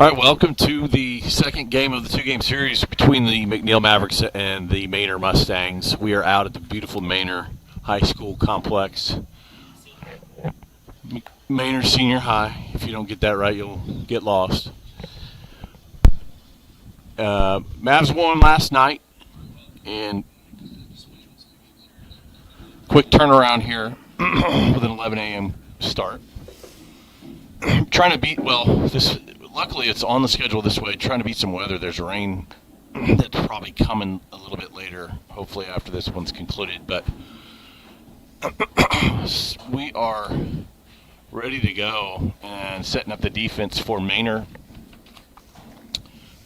All right, welcome to the second game of the two-game series between the McNeil Mavericks and the Manor Mustangs. We are out at the beautiful Manor High School complex. Manor Senior High. If you don't get that right, you'll get lost. Mavs won last night, and quick turnaround here with an 11 a.m. start. Trying to beat, luckily it's on the schedule this way, trying to beat some weather. There's rain that's probably coming a little bit later, hopefully after this one's concluded. But we are ready to go and setting up the defense for Manor.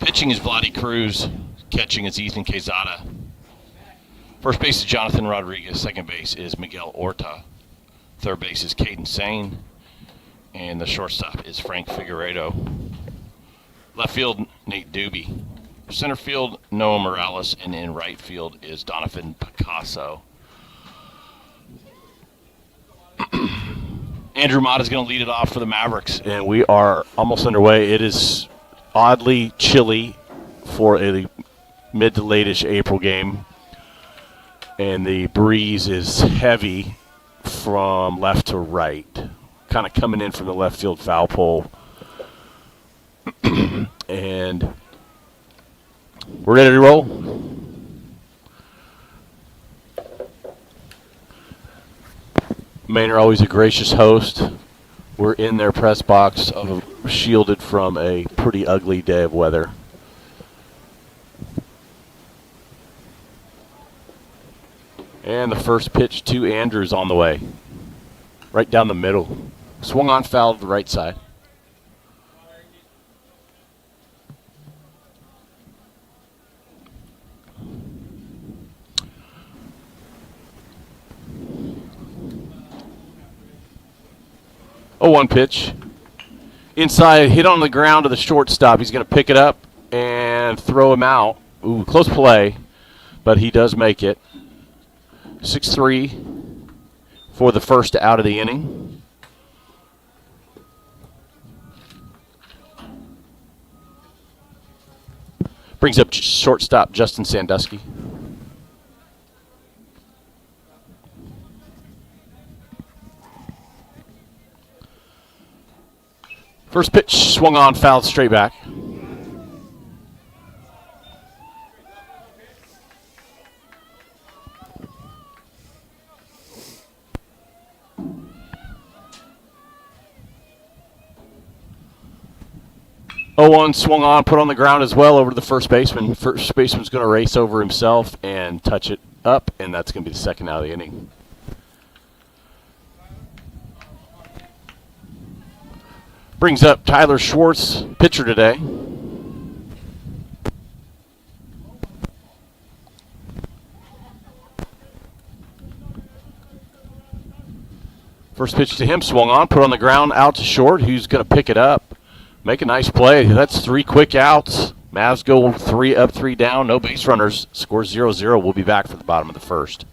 Pitching is Vladi Cruz. Catching is Ethan Quezada. First base is Jonathan Rodriguez. Second base is Miguel Orta. Third base is Caden Sane. And the shortstop is Frank Figueredo. Left field, Nate Doobie. Center field, Noah Morales. And in right field is Donovan Picasso. Andrew Mott is going to lead it off for the Mavericks, and we are almost underway. It is oddly chilly for a mid to late-ish April game, and the breeze is heavy from left to right, kind of coming in from the left field foul pole. And we're ready to roll. Manor always a gracious host. We're in their press box, shielded from a pretty ugly day of weather. And the first pitch to Andrews on the way. Right down the middle. Swung on, foul to the right side. Oh, one pitch. Inside, hit on the ground to the shortstop. He's going to pick it up and throw him out. Ooh, close play, but he does make it. 6-3 for the first out of the inning. Brings up shortstop Justin Sandusky. First pitch swung on, fouled straight back. Oh, one swung on, put on the ground as well over to the first baseman. First baseman's going to race over himself and touch it up, and that's going to be the second out of the inning. Brings up Tyler Schwartz, pitcher today. First pitch to him, swung on, put on the ground, out to short. Who's going to pick it up? Make a nice play. That's three quick outs. Mavs go 3 up, 3 down. No base runners. Score 0-0. We'll be back for the bottom of the first.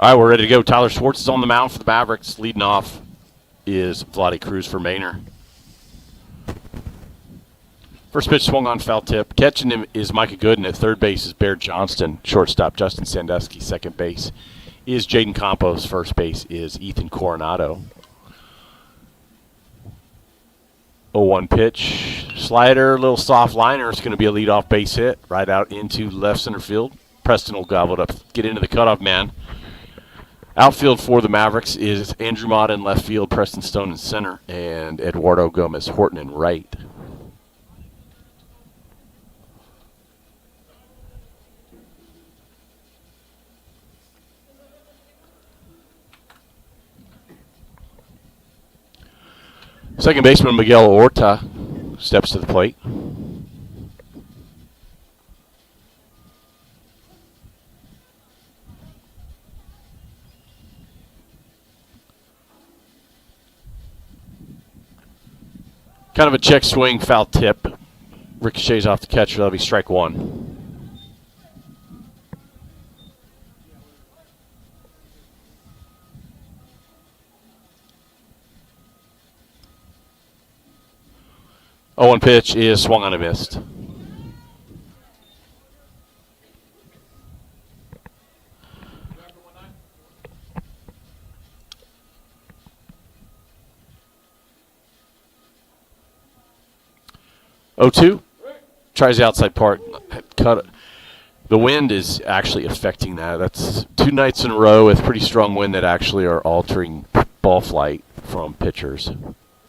All right, we're ready to go. Tyler Schwartz is on the mound for the Mavericks. Leading off is Vladdy Cruz for Manor. First pitch swung on, foul tip. Catching him is Micah Gooden. At third base is Bear Johnston. Shortstop, Justin Sandusky. Second base is Jaden Campos. First base is Ethan Coronado. 0-1 pitch. Slider, little soft liner. It's going to be a leadoff base hit right out into left center field. Preston will gobble it up, get into the cutoff man. Outfield for the Mavericks is Andrew Mott in left field, Preston Stone in center, and Eduardo Gomez Horton in right. Second baseman Miguel Orta steps to the plate. Kind of a check swing, foul tip. Ricochets off the catcher. That'll be strike one. Oh, 1 pitch is swung on and missed. Oh, 2 tries the outside part. Cut it. The wind is actually affecting that. That's 2 nights in a row with pretty strong wind that actually are altering ball flight from pitchers.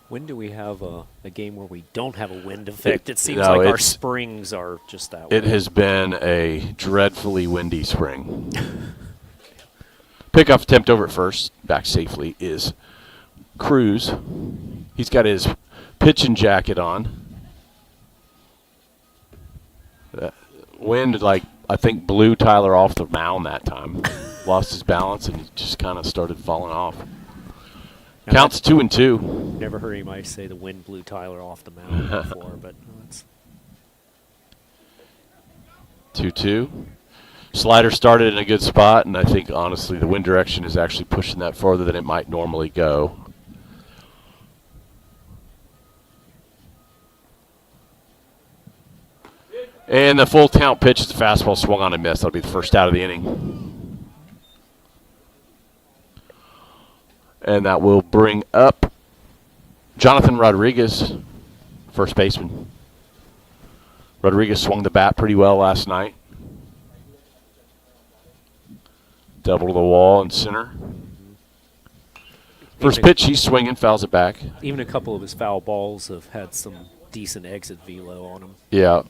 When do we have a game where we don't have a wind effect? It seems like our springs are just that way. It has been a dreadfully windy spring. Pickoff attempt over at first, back safely, is Cruz. He's got his pitching jacket on. Wind, I think, blew Tyler off the mound that time. Lost his balance, and he just kind of started falling off. Counts 2-2. Never heard anybody say the wind blew Tyler off the mound before, but that's 2-2. Slider started in a good spot, and I think, honestly, the wind direction is actually pushing that farther than it might normally go. And the full count pitch is the fastball swung on and missed. That'll be the first out of the inning. And that will bring up Jonathan Rodriguez, first baseman. Rodriguez swung the bat pretty well last night. Double to the wall in center. First pitch, he's swinging, fouls it back. Even a couple of his foul balls have had some decent exit velo on them. Yeah.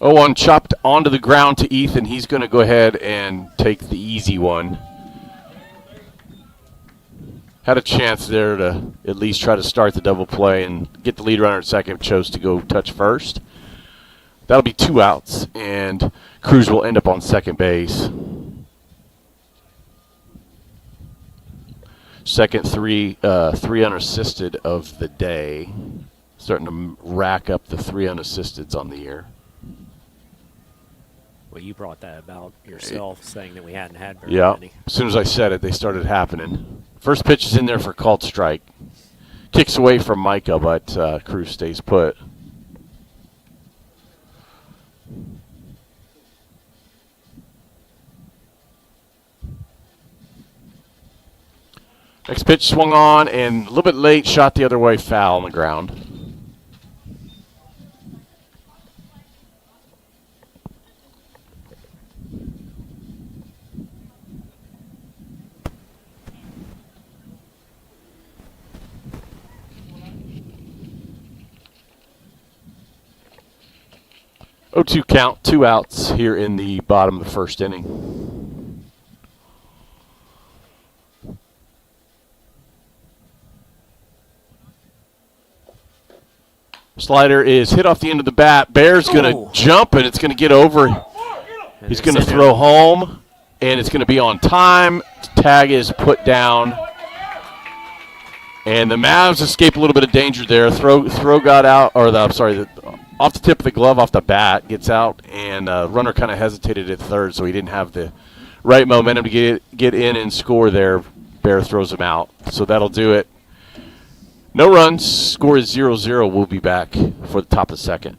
Oh, one chopped onto the ground to Ethan. He's going to go ahead and take the easy one. Had a chance there to at least try to start the double play and get the lead runner at second. Chose to go touch first. That'll be 2 outs, and Cruz will end up on second base. Second three unassisted of the day. Starting to rack up the 3 unassisteds on the year. Well, you brought that about yourself, saying that we hadn't had very yeah. many. As soon as I said it, they started happening. First pitch is in there for called strike. Kicks away from Micah, but Cruz stays put. Next pitch swung on and a little bit late, shot the other way, foul on the ground. Oh, 2 count, 2 outs here in the bottom of the first inning. Slider is hit off the end of the bat. Bear's going to jump, and it's going to get over. He's going to throw home, and it's going to be on time. Tag is put down And the Mavs escape a little bit of danger there. Throw got out, or off the tip of the glove, off the bat, gets out, and runner kind of hesitated at third, so he didn't have the right momentum to get in and score there. Bear throws him out. So that'll do it. No runs. Score is 0-0. We'll be back for the top of the second.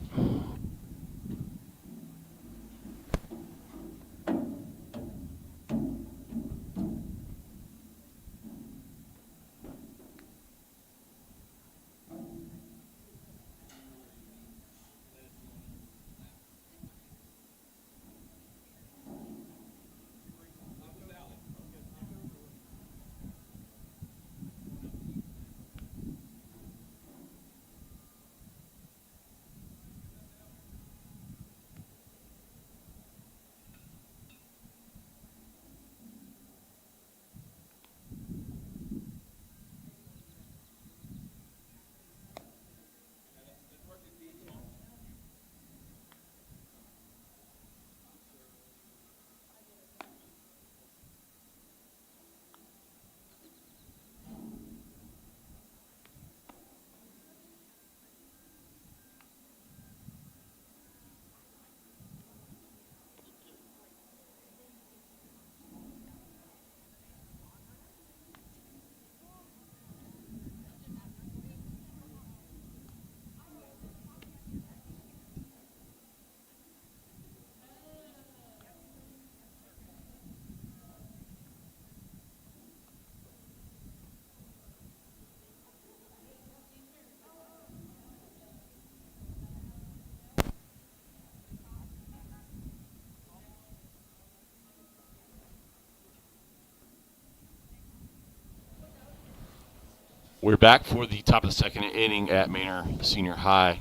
We're back for the top of the second inning at Manor Senior High.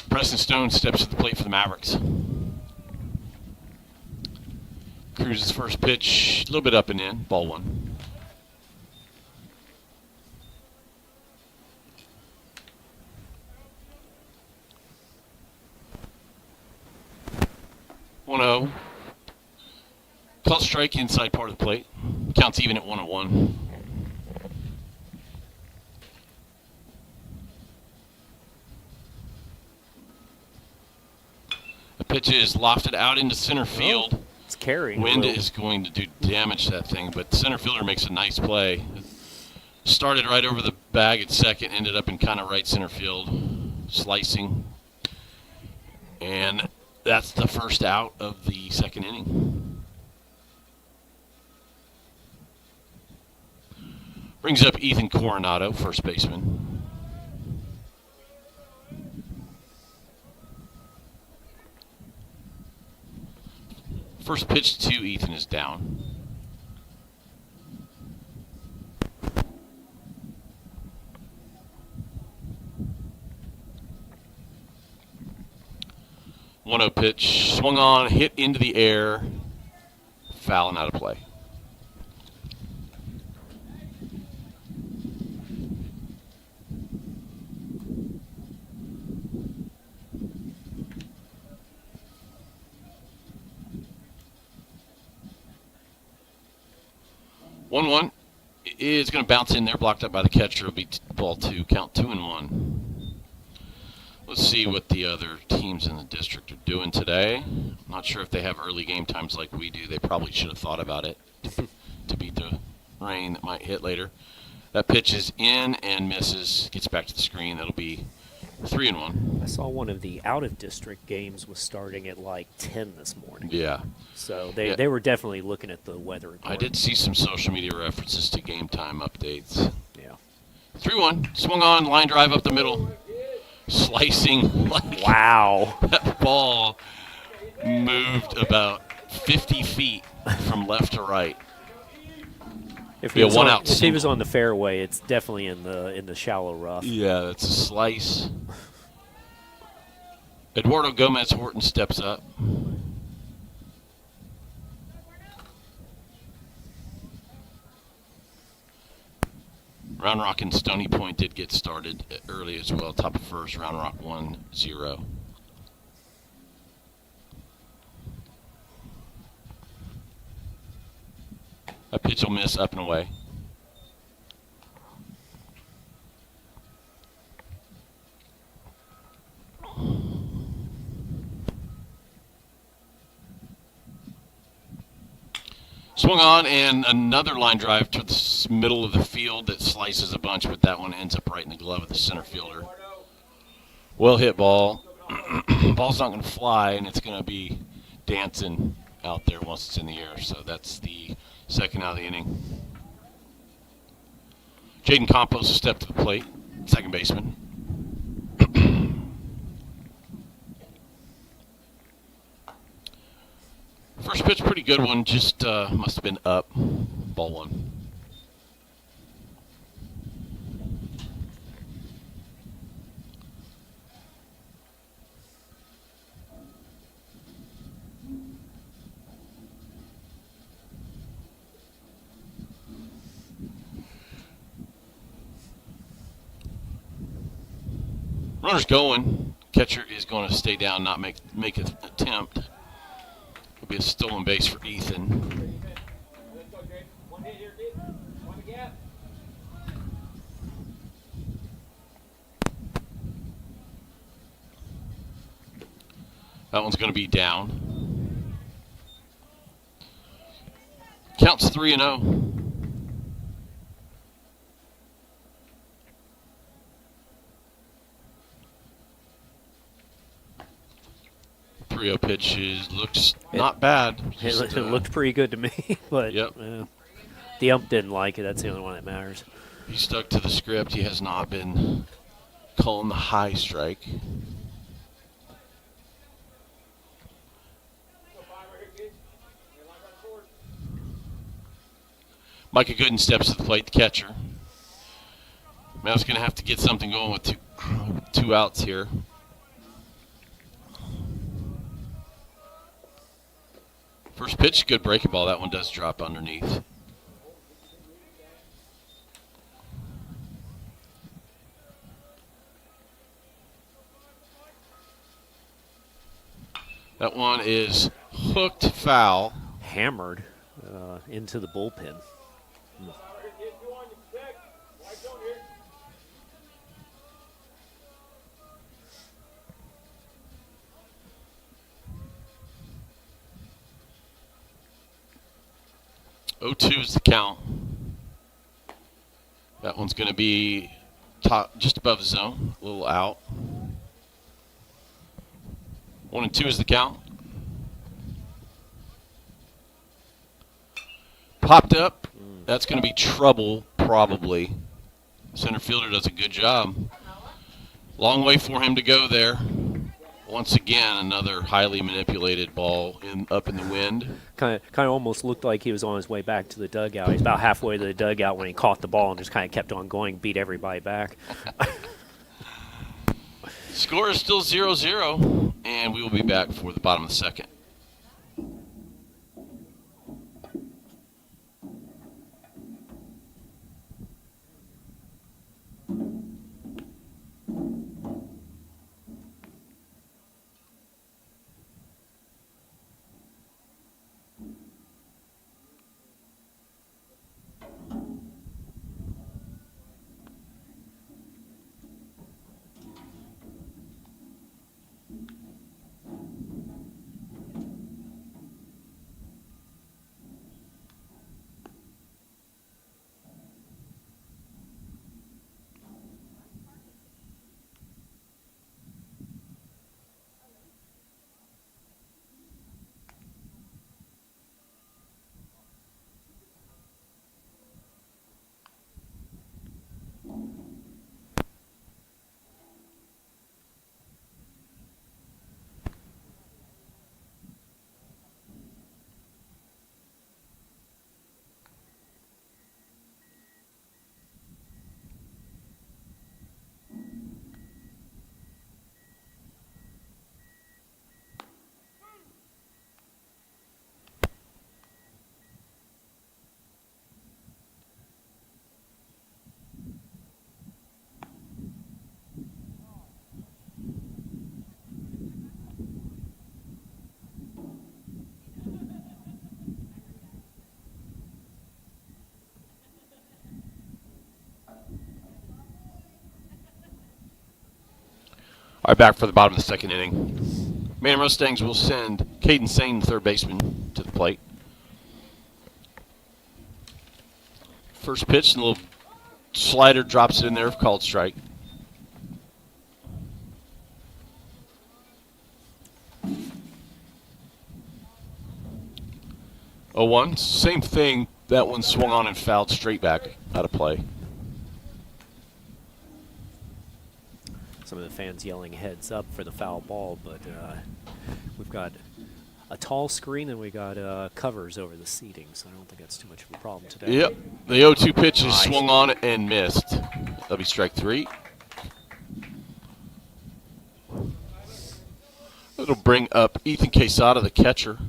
Preston Stone steps to the plate for the Mavericks. Cruz's first pitch, a little bit up and in, ball one. One zero. Call strike inside part of the plate. Counts even at 1-1. The pitch is lofted out into center field. It's carrying. Wind is going to do damage to that thing, but the center fielder makes a nice play. Started right over the bag at second, ended up in kind of right center field, slicing. And that's the first out of the second inning. Brings up Ethan Coronado, first baseman. First pitch to Ethan is down. One 0 pitch, swung on, hit into the air, foul and out of play. One is going to bounce in there, blocked up by the catcher. It'll be ball two, count 2-1. Let's see what the other teams in the district are doing today. I'm not sure if they have early game times like we do. They probably should have thought about it to beat the rain that might hit later. That pitch is in and misses. Gets back to the screen. That'll be 3-1. I saw one of the out-of-district games was starting at like 10 this morning. Yeah. So they were definitely looking at the weather report. I did see some social media references to game time updates. Yeah. 3-1. Swung on, line drive up the middle. Slicing. Wow. That ball moved about 50 feet from left to right. If he was on the fairway, it's definitely in the shallow rough. Yeah, that's a slice. Eduardo Gomez Horton steps up. Round Rock and Stony Point did get started early as well. Top of first, Round Rock 1-0. A pitch will miss up and away. Swung on, and another line drive to the middle of the field that slices a bunch, but that one ends up right in the glove of the center fielder. Well hit ball. Ball's not going to fly, and it's going to be dancing out there once it's in the air. So that's the second out of the inning. Jaden Campos a step to the plate, second baseman. First pitch, pretty good one, just must have been up. Ball one. Runner's going. Catcher is going to stay down, not make an attempt. It'll be a stolen base for Ethan. That one's going to be down. Counts 3-0. 3-0 pitch looks not bad. It looked pretty good to me, but yep. The ump didn't like it. That's the only one that matters. He stuck to the script. He has not been calling the high strike. Micah Gooden steps to the plate, the catcher. Mav's going to have to get something going with two outs here. First pitch, good breaking ball. That one does drop underneath. That one is hooked foul. Hammered into the bullpen. 0-2 is the count. That one's going to be top, just above the zone, a little out. 1-2 is the count. Popped up. That's going to be trouble, probably. Center fielder does a good job. Long way for him to go there. Once again, another highly manipulated ball up in the wind. Kind of almost looked like he was on his way back to the dugout. He's about halfway to the dugout when he caught the ball and just kind of kept on going, beat everybody back. Score is still 0-0, and we will be back for the bottom of the second. All right, back for the bottom of the second inning. Manor Mustangs will send Caden Sane, third baseman, to the plate. First pitch, and a little slider drops it in there, called strike. 0-1, same thing. That one swung on and fouled straight back out of play. Some of the fans yelling heads up for the foul ball, but we've got a tall screen and we got covers over the seating, so I don't think that's too much of a problem today. Yep, the 0-2 pitch is Nice. swung on and missed. That'll be strike 3. It'll bring up Ethan Quesada, the catcher.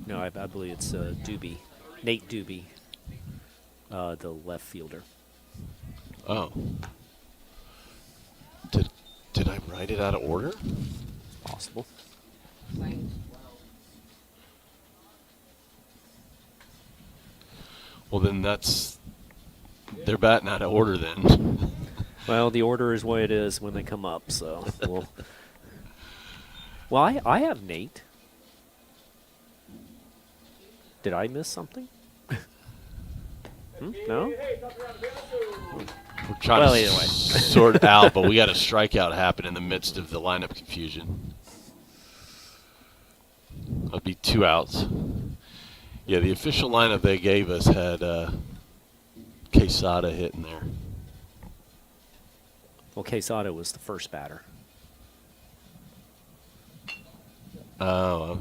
No, I believe it's Doobie, Nate Doobie, the left fielder. Oh. Did I write it out of order? Possible. Well, then they're batting out of order then. Well, the order is what it is when they come up, so well, I have Nate. Did I miss something? No? We're trying Well, to either way. sort it out, but we got a strikeout happen in the midst of the lineup confusion. That'd be 2 outs. Yeah, the official lineup they gave us had Quesada hitting there. Well, Quesada was the first batter. Oh.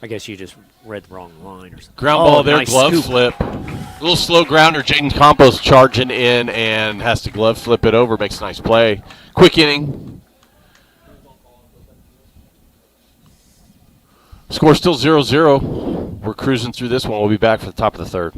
I guess you just read the wrong line or something. Ground ball there, nice glove scoop. flip. A little slow grounder. Jaden Campos charging in and has to glove flip it over. Makes a nice play. Quick inning. Score still 0-0. We're cruising through this one. We'll be back for the top of the third.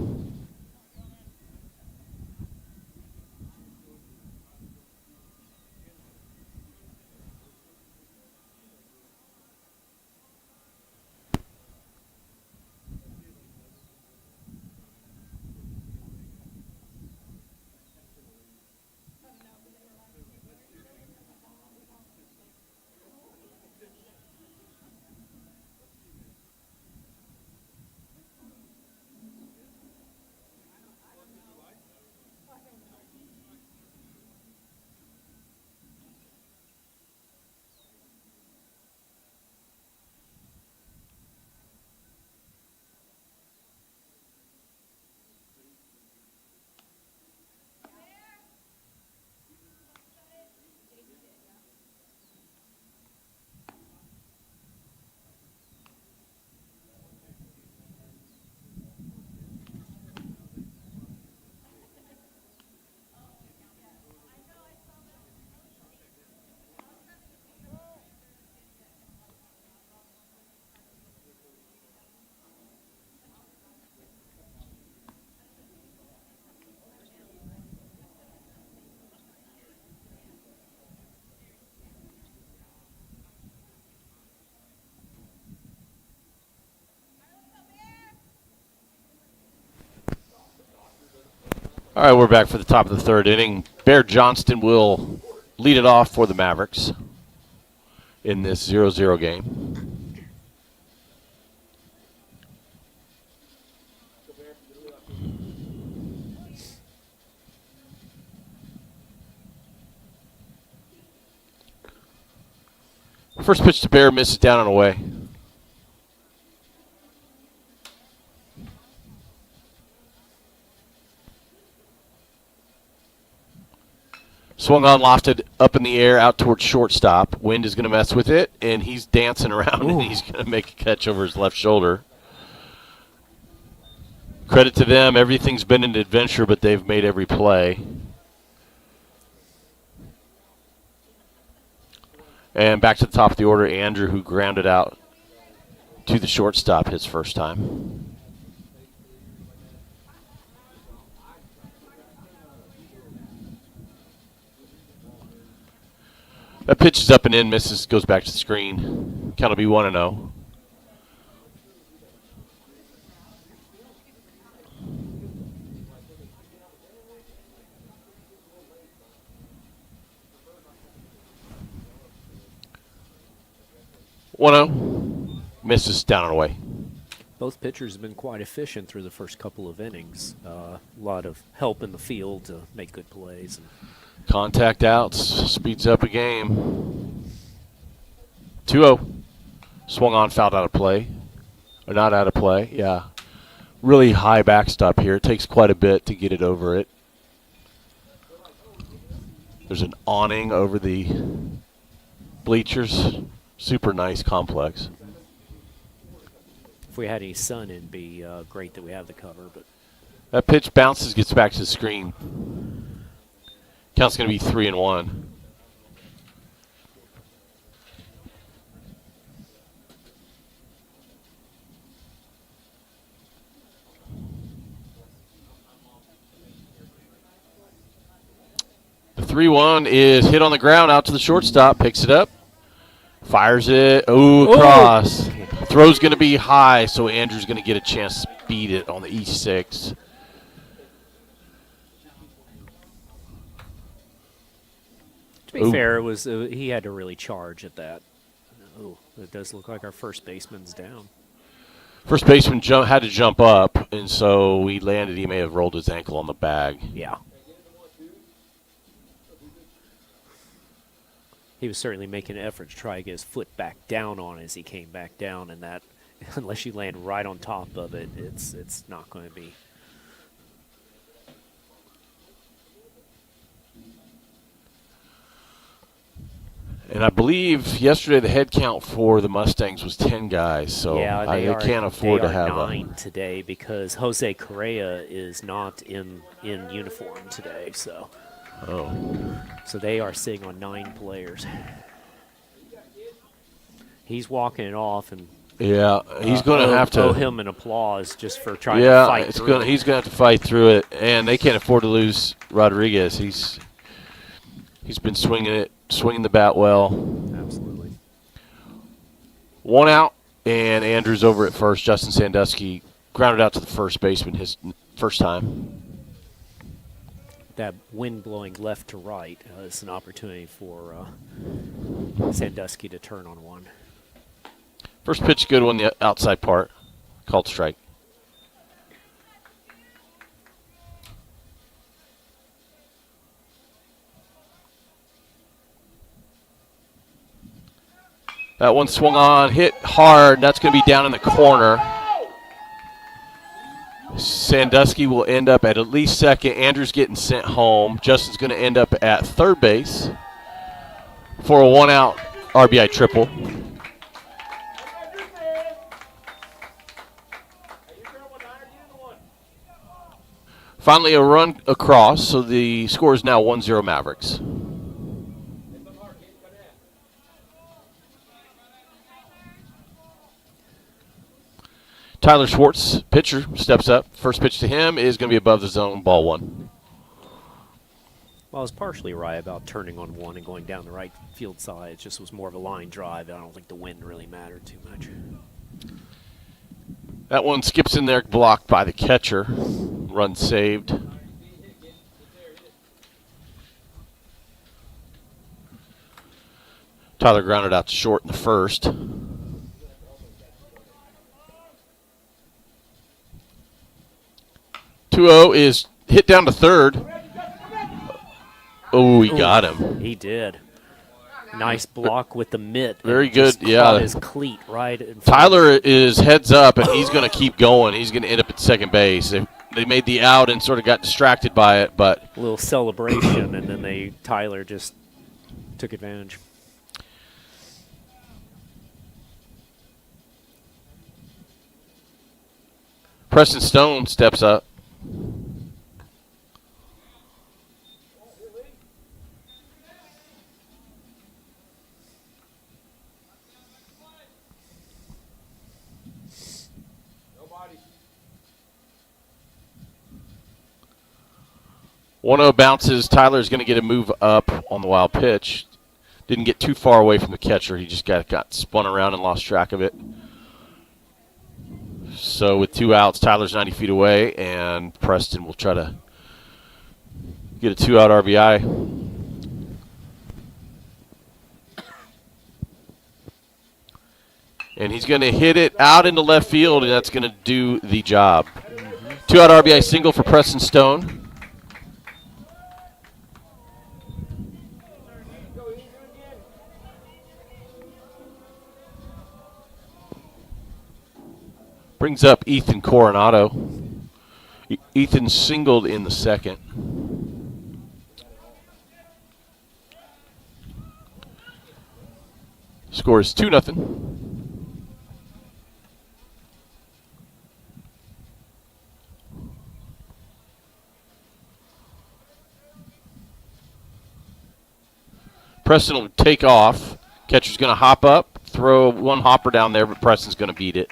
All right, we're back for the top of the third inning. Bear Johnston will lead it off for the Mavericks in this 0-0 game. First pitch to Bear, misses down and away. Swung on, lofted up in the air, out towards shortstop. Wind is going to mess with it, and he's dancing around, and he's going to make a catch over his left shoulder. Credit to them. Everything's been an adventure, but they've made every play. And back to the top of the order, Andrew, who grounded out to the shortstop his first time. That pitch is up and in, misses, goes back to the screen. Count will be 1-0. Misses down and away. Both pitchers have been quite efficient through the first couple of innings. A lot of help in the field to make good plays. Contact outs, speeds up a game. 2-0. Swung on, fouled out of play. Or not out of play, yeah. Really high backstop here. It takes quite a bit to get it over it. There's an awning over the bleachers. Super nice complex. If we had any sun, it'd be great that we have the cover. But that pitch bounces, gets back to the screen. Count's going to be 3-1. The 3-1 is hit on the ground out to the shortstop, picks it up, fires it. Ooh, across. Throw's going to be high, so Andrew's going to get a chance to beat it on the E6. To be fair, it was he had to really charge at that. Oh, it does look like our first baseman's down. First baseman had to jump up, and so we landed. He may have rolled his ankle on the bag. Yeah. He was certainly making an effort to try to get his foot back down on as he came back down, and that, unless you land right on top of it, it's not going to be. And I believe yesterday the head count for the Mustangs was 10 guys, so yeah, they can't afford to have 9 today because Jose Correa is not in uniform today. So, so they are sitting on 9 players. He's walking it off, and yeah, he's going to have to owe him an applause just for trying to fight through it. He's going to have to fight through it, and they can't afford to lose Rodriguez. He's been swinging the bat well. Absolutely. 1 out, and Andrew's over at first. Justin Sandusky grounded out to the first baseman his first time. That wind blowing left to right is an opportunity for Sandusky to turn on one. First pitch good on the outside part. Called strike. That one swung on, hit hard. That's going to be down in the corner. Sandusky will end up at least second. Andrew's getting sent home. Justin's going to end up at third base for a 1-out RBI triple. Finally, a run across, so the score is now 1-0 Mavericks. Tyler Schwartz, pitcher, steps up. First pitch to him is going to be above the zone, ball 1. Well, I was partially right about turning on one and going down the right field side. It just was more of a line drive. I don't think the wind really mattered too much. That one skips in there, blocked by the catcher. Run saved. Tyler grounded out to short in the first. Two-0 is hit down to third. Oh, he got him. He did. Nice block with the mitt. Very Just good, yeah. caught his cleat right in front. Tyler is heads up, and he's going to keep going. He's going to end up at second base. They made the out and sort of got distracted by it, but a little celebration, and then Tyler just took advantage. Preston Stone steps up. One zero bounces. Tyler's going to get a move up on the wild pitch. Didn't get too far away from the catcher. He just got spun around and lost track of it. So with 2 outs, Tyler's 90 feet away, and Preston will try to get a 2-out RBI. And he's going to hit it out into left field, and that's going to do the job. 2-out RBI single for Preston Stone. Brings up Ethan Coronado. Ethan singled in the second. Score is 2-0. Preston will take off. Catcher's going to hop up, throw one hopper down there, but Preston's going to beat it.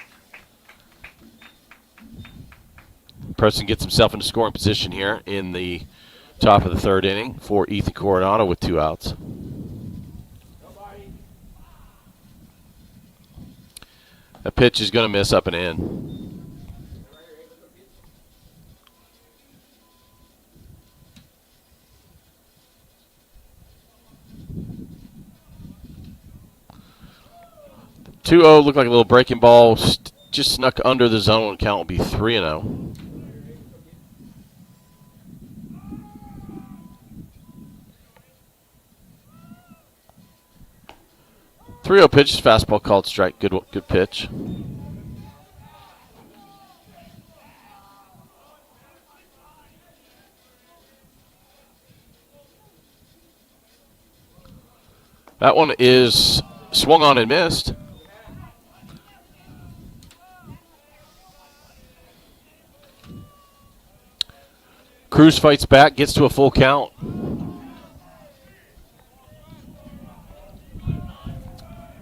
Preston gets himself into scoring position here in the top of the third inning for Ethan Coronado with 2 outs. That pitch is going to miss up and in. The 2-0 looked like a little breaking ball. Just snuck under the zone. Count will be 3-0. 3-0 pitch, fastball called strike. Good pitch. That one is swung on and missed. Cruz fights back, gets to a full count.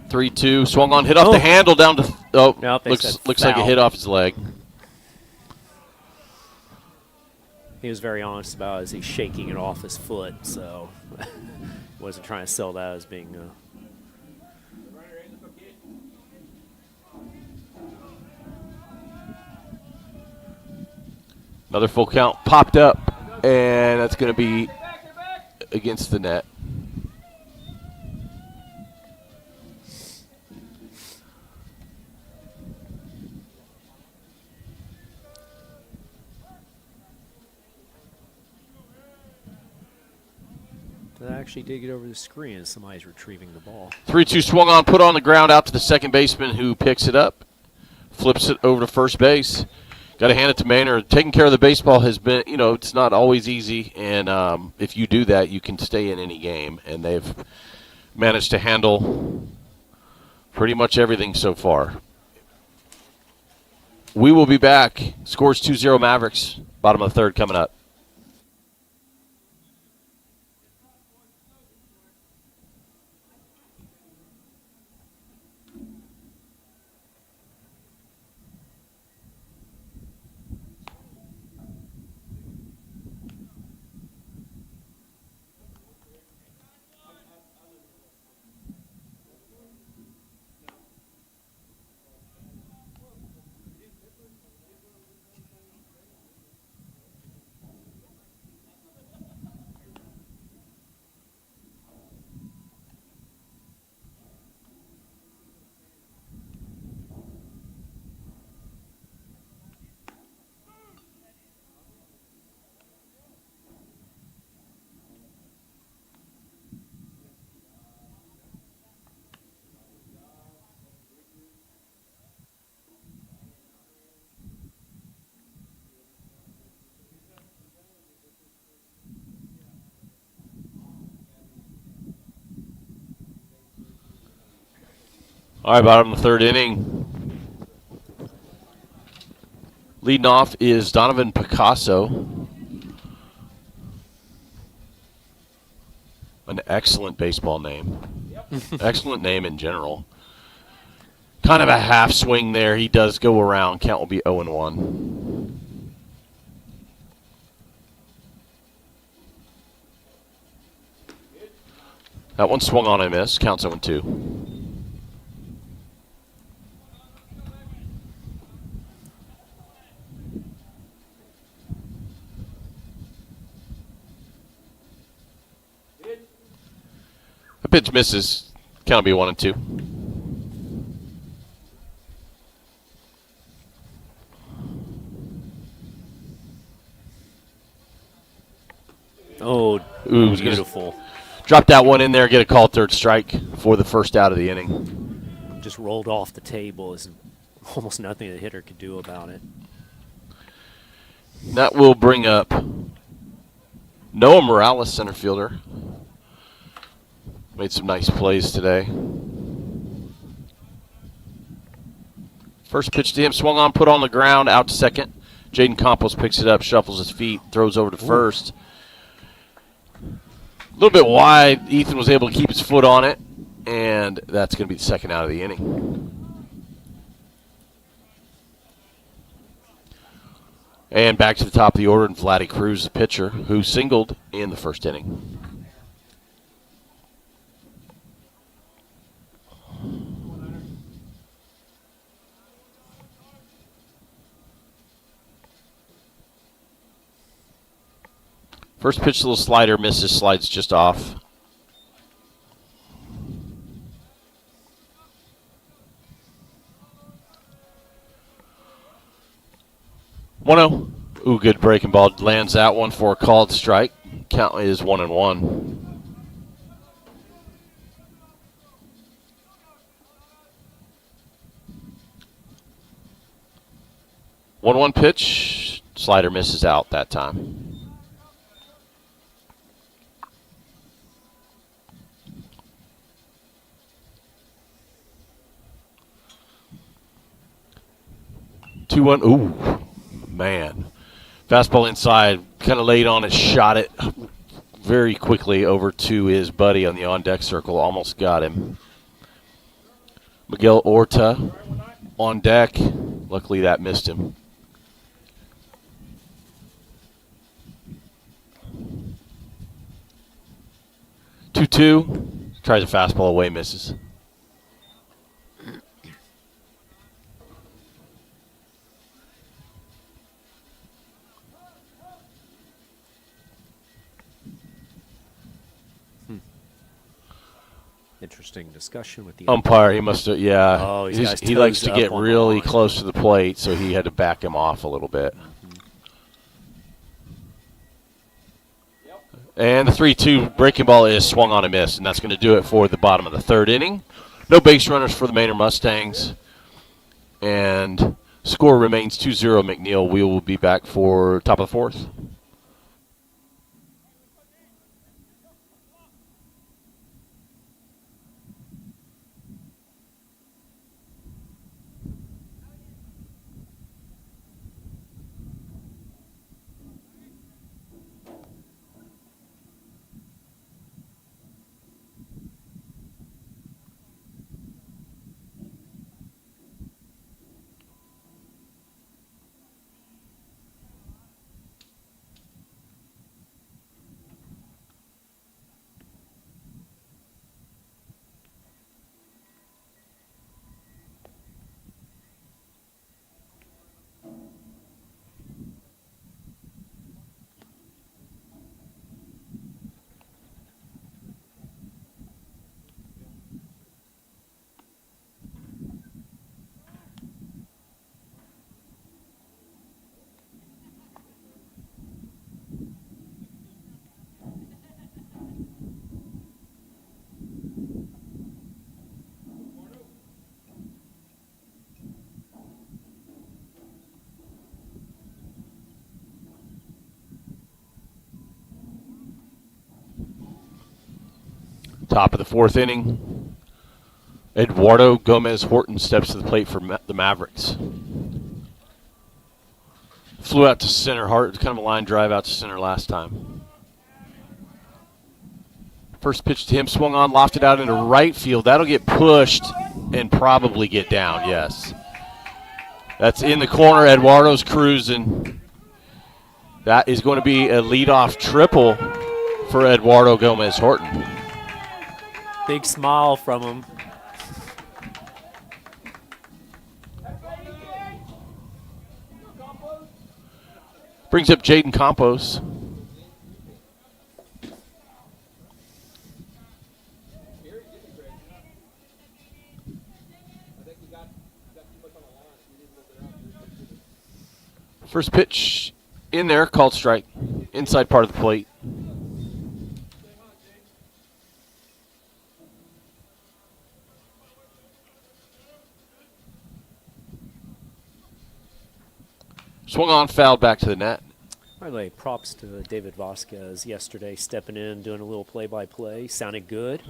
3-2, swung on, hit off the handle down to. Nope, looks like it hit off his leg. He was very honest about it as he's shaking it off his foot, so wasn't trying to sell that as being. Another full count popped up, and that's going to be against the net. That actually did get over the screen as somebody's retrieving the ball. 3-2 swung on, put on the ground out to the second baseman who picks it up, flips it over to first base. Got to hand it to Manor. Taking care of the baseball has been, it's not always easy, and if you do that, you can stay in any game, and they've managed to handle pretty much everything so far. We will be back. Scores 2-0 Mavericks. Bottom of the third coming up. All right, bottom of the third inning. Leading off is Donovan Picasso. An excellent baseball name. Excellent name in general. Kind of a half swing there. He does go around. Count will be 0-1. That one swung on and missed. Counts 0-2. The pitch misses. Count will be 1-2. Oh, Ooh, beautiful. Drop that one in there, get a called third strike for the first out of the inning. Just rolled off the table. Is almost nothing the hitter could do about it. That will bring up Noah Morales, center fielder. Made some nice plays today. First pitch to him, swung on, put on the ground, out to second. Jaden Campos picks it up, shuffles his feet, throws over to first. A little bit wide. Ethan was able to keep his foot on it, and that's going to be the second out of the inning. And back to the top of the order, and Vladdy Cruz, the pitcher, who singled in the first inning. First pitch, a little slider, misses, slides just off. One-zero. Ooh, good breaking ball. Lands that one for a called strike. Count is 1-1. One pitch. Slider misses out that time. Two one. Ooh, man. Fastball inside. Kind of laid on it, shot it very quickly over to his buddy on the on-deck circle. Almost got him. Miguel Orta on deck. Luckily that missed him. Two. Tries a fastball away, misses. Interesting discussion with the umpire. He must have, yeah. Oh, he likes to get really close to the plate, so he had to back him off a little bit. And the 3-2 breaking ball is swung on a miss, and that's going to do it for the bottom of the third inning. No base runners for the Manor Mustangs. And score remains 2-0 McNeil. We will be back for top of the fourth. Top of the fourth inning. Eduardo Gomez Horton steps to the plate for the Mavericks. Flew out to center, kind of a line drive out to center last time. First pitch to him, swung on, lofted out into right field. That'll get pushed and probably get down, yes. That's in the corner. Eduardo's cruising. That is going to be a leadoff triple for Eduardo Gomez Horton. Big smile from him. Brings up Jaden Campos. First pitch in there, called strike. Inside part of the plate. Swung on, fouled back to the net. By the way, props to David Vasquez yesterday, stepping in, doing a little play-by-play. Sounded good.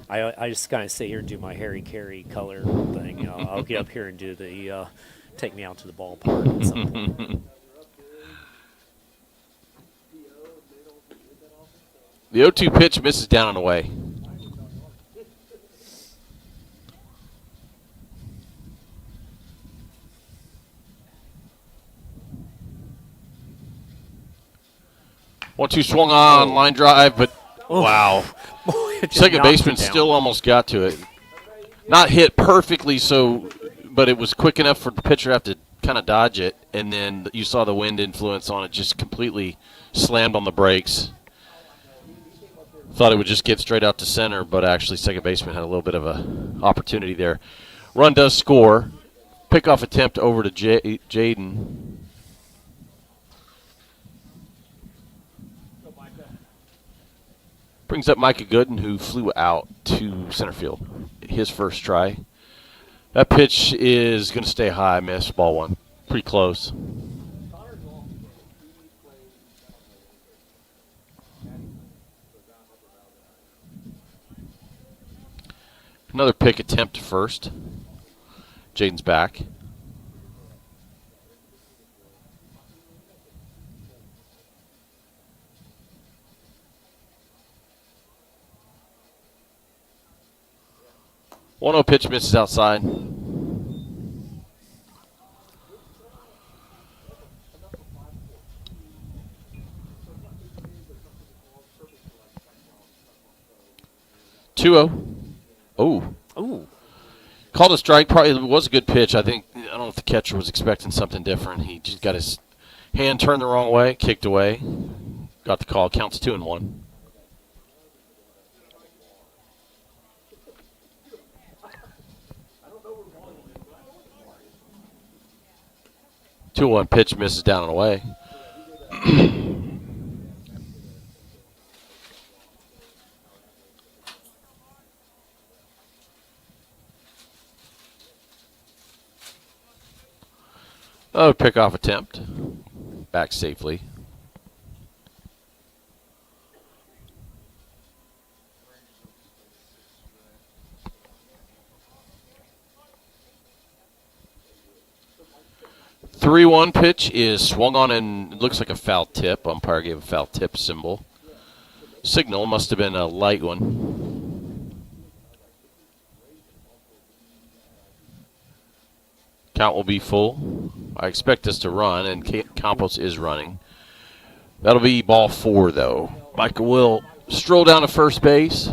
I just kind of sit here and do my Harry Carey color thing. You know, I'll get up here and do the take me out to the ballpark at some point. The 0-2 pitch misses down and away. One-two swung on, line drive, but wow. Second baseman still almost got to it. Not hit perfectly, but it was quick enough for the pitcher to have to kind of dodge it, and then you saw the wind influence on it, just completely slammed on the brakes. Thought it would just get straight out to center, but actually second baseman had a little bit of a opportunity there. Run does score. Pickoff attempt over to Jaden. Brings up Micah Gooden, who flew out to center field. His first try. That pitch is going to stay high. Miss, ball one. Pretty close. Another pick attempt to first. Jaden's back. One-0 pitch misses outside. Two-0. Oh. Ooh. Called a strike. Probably was a good pitch. I don't know if the catcher was expecting something different. He just got his hand turned the wrong way, kicked away. Got the call. Counts 2-1. 2-1 pitch misses down and away. Oh, pickoff attempt. Back safely. Three-one pitch is swung on and it looks like a foul tip. Umpire gave a foul tip symbol. Signal must have been a light one. Count will be full. I expect us to run, and Campos is running. That'll be ball four, though. Micah will stroll down to first base.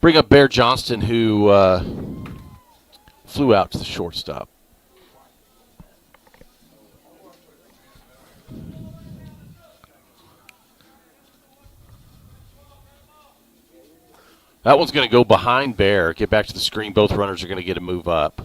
Bring up Bear Johnston, who flew out to the shortstop. That one's going to go behind Bear, get back to the screen. Both runners are going to get a move up.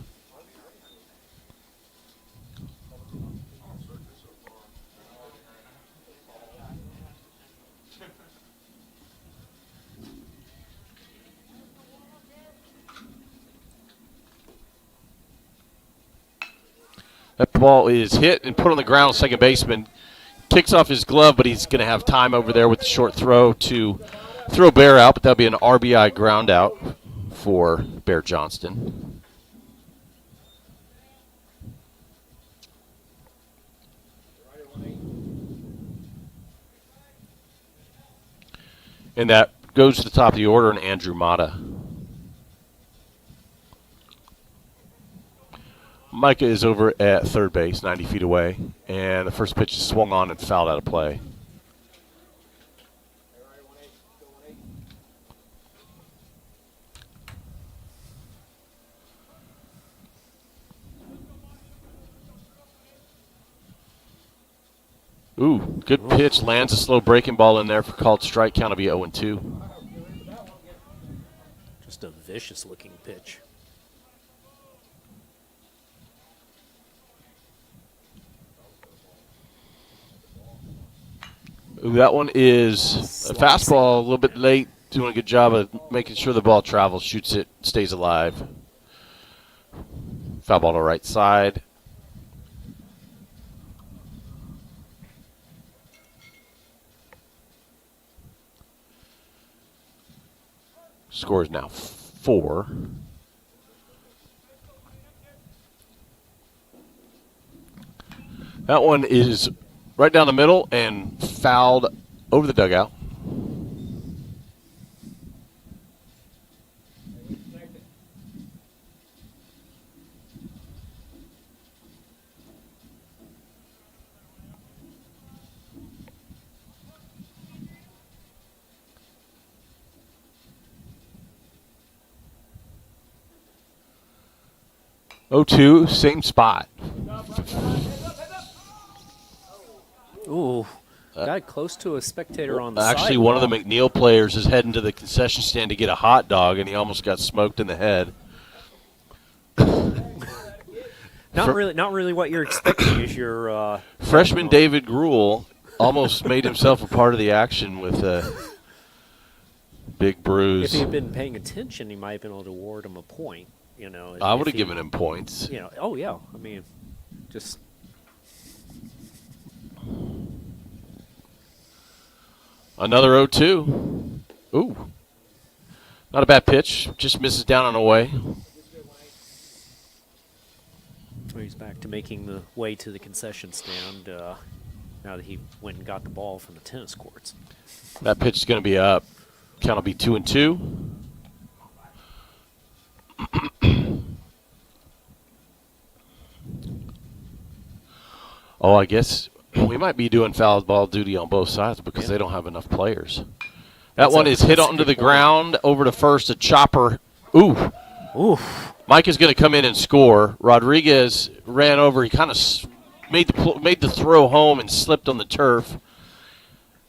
That ball is hit and put on the ground. Second baseman kicks off his glove, but he's going to have time over there with the short throw to throw Bear out, but that'll be an RBI ground out for Bear Johnston. And that goes to the top of the order, and Andrew Mata. Micah is over at third base, 90 feet away, and the first pitch is swung on and fouled out of play. Ooh, good pitch. Lands a slow breaking ball in there for called strike. Count will be 0-2. Just a vicious-looking pitch. Ooh, that one is a fastball, a little bit late. Doing a good job of making sure the ball travels, shoots it, stays alive. Foul ball to right side. Score is now 4. That one is right down the middle and fouled over the dugout. Oh, 2, same spot. Ooh, got close to a spectator on the Actually, sidewalk. one of the McNeil players is heading to the concession stand to get a hot dog, and he almost got smoked in the head. Not really what you're expecting is your Freshman David Gruel almost made himself a part of the action with a big If bruise. he had been paying attention, he might have been able to award him a point. You know, I if would have he- given him points. You know, oh yeah. I mean, just Another 0-2. Ooh. Not a bad pitch. Just misses down and away. he's back to making the way to the concession stand. Now that he went and got the ball from the tennis courts. That pitch is going to be up. Count will be 2-2. Oh, I guess we might be doing foul ball duty on both sides because they don't have enough players. That That's one a- is hit that's a onto good the point. ground, over to first, a chopper. Ooh. Oof. Mike is going to come in and score. Rodriguez ran over. He kind of made the throw home and slipped on the turf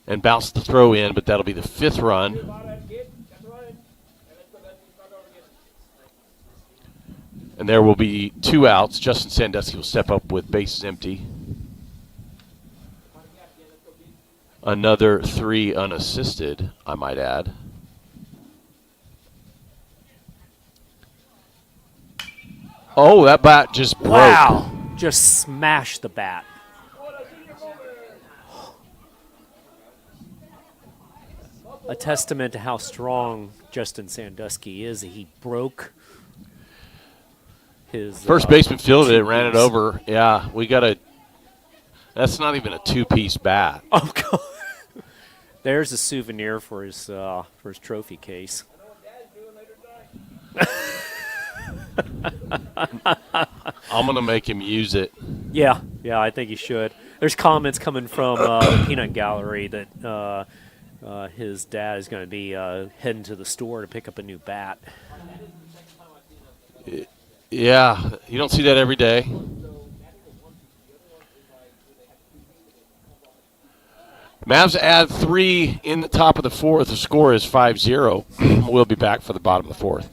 and bounced the throw in, but that'll be the 5th run. And there will be 2 outs. Justin Sandusky will step up with bases empty. Another 3 unassisted, I might add. Oh, that bat just broke. Wow. Just smashed the bat. A testament to how strong Justin Sandusky is. He broke his First baseman fielded it, ran it two-piece. over. Yeah, we got a. That's not even a 2-piece bat. Oh God! There's a souvenir for his trophy case. I'm gonna make him use it. Yeah, I think he should. There's comments coming from the Peanut Gallery that his dad is going to be heading to the store to pick up a new bat. Yeah, you don't see that every day. Mavs add 3 in the top of the 4th. The score is 5-0. We'll be back for the bottom of the 4th.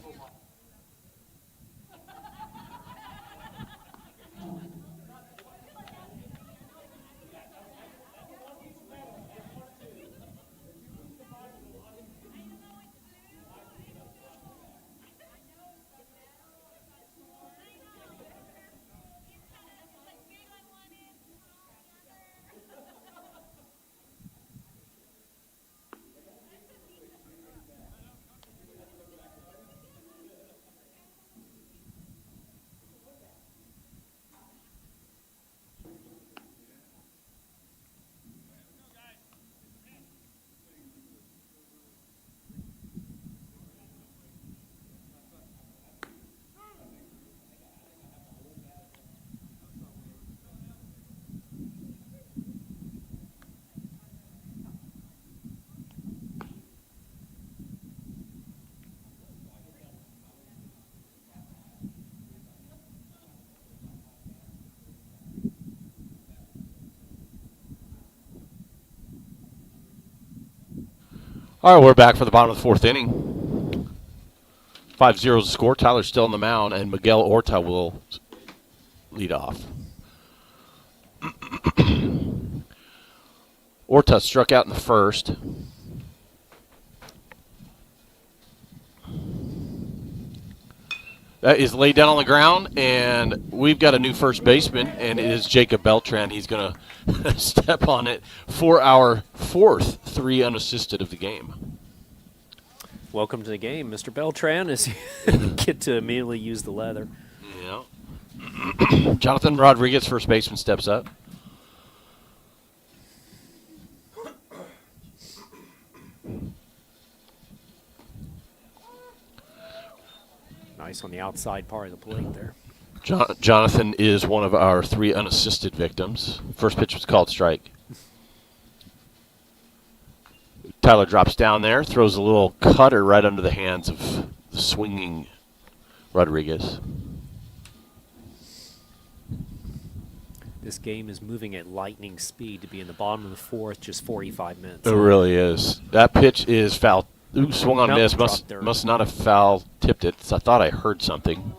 All right, we're back for the bottom of the 4th inning. 5-0 is the score. Tyler's still on the mound, and Miguel Orta will lead off. Orta struck out in the 1st. That is laid down on the ground, and we've got a new first baseman, and it is Jacob Beltran. He's going to step on it for our fourth 3 unassisted of the game. Welcome to the game, Mr. Beltran, as you get to immediately use the leather. Yeah. Jonathan Rodriguez, first baseman, steps up. Nice on the outside part of the plate there. Jonathan is one of our 3 unassisted victims. First pitch was called strike. Tyler drops down there, throws a little cutter right under the hands of the swinging Rodriguez. This game is moving at lightning speed to be in the bottom of the 4th, just 45 minutes. It really is. That pitch is foul. Ooh, swung on, miss. Must not have foul tipped it. So I thought I heard something.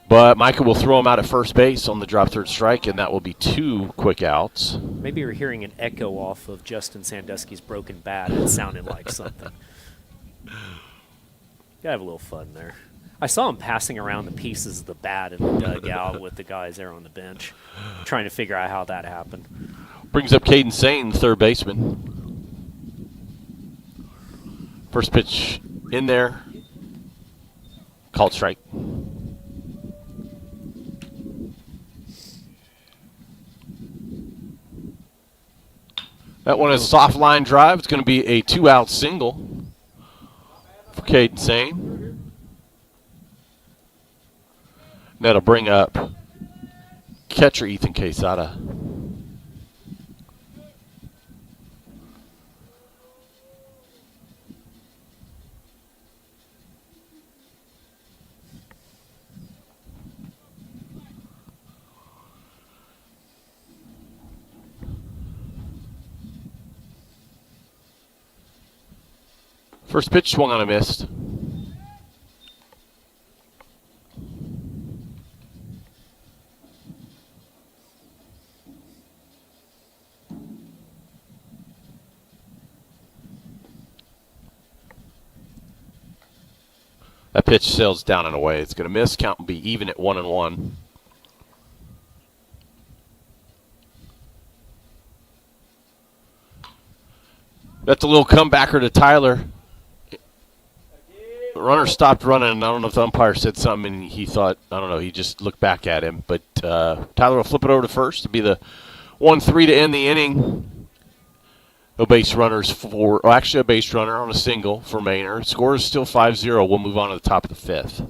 But Micah will throw him out at first base on the drop third strike, and that will be 2 quick outs. Maybe you're hearing an echo off of Justin Sandusky's broken bat. It sounded like something. Gotta have a little fun there. I saw him passing around the pieces of the bat in the dugout with the guys there on the bench, trying to figure out how that happened. Brings up Caden Sane, third baseman. First pitch in there. Called strike. That one is a soft line drive. It's going to be a 2-out single for Caden Sane. That'll bring up catcher Ethan Quesada. First pitch swung on a missed. That pitch sails down and away. It's going to miss. Count will be even at 1-1. That's a little comebacker to Tyler. The runner stopped running, and I don't know if the umpire said something, and he thought, I don't know, he just looked back at him. But Tyler will flip it over to first to be the 1-3 to end the inning. No base runners for, well, actually a base runner on a single for Manor. Score is still 5-0. We'll move on to the top of the 5th.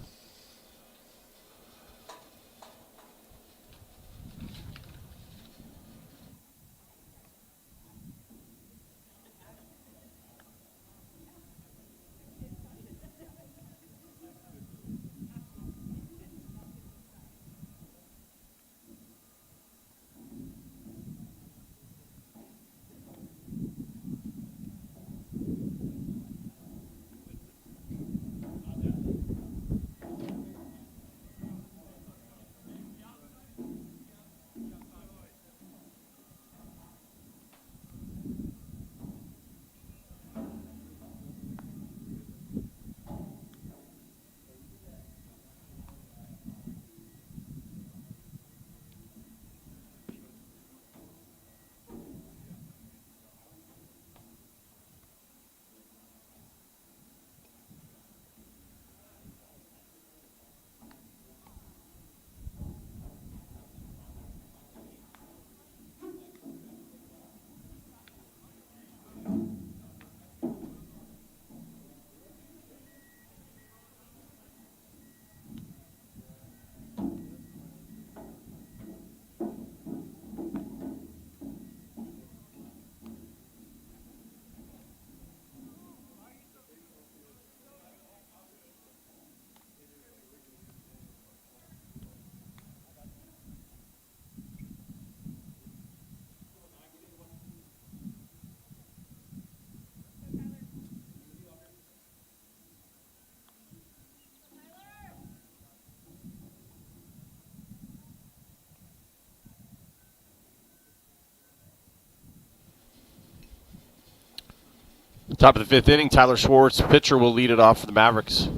Top of the 5th inning, Tyler Schwartz, pitcher, will lead it off for the Mavericks.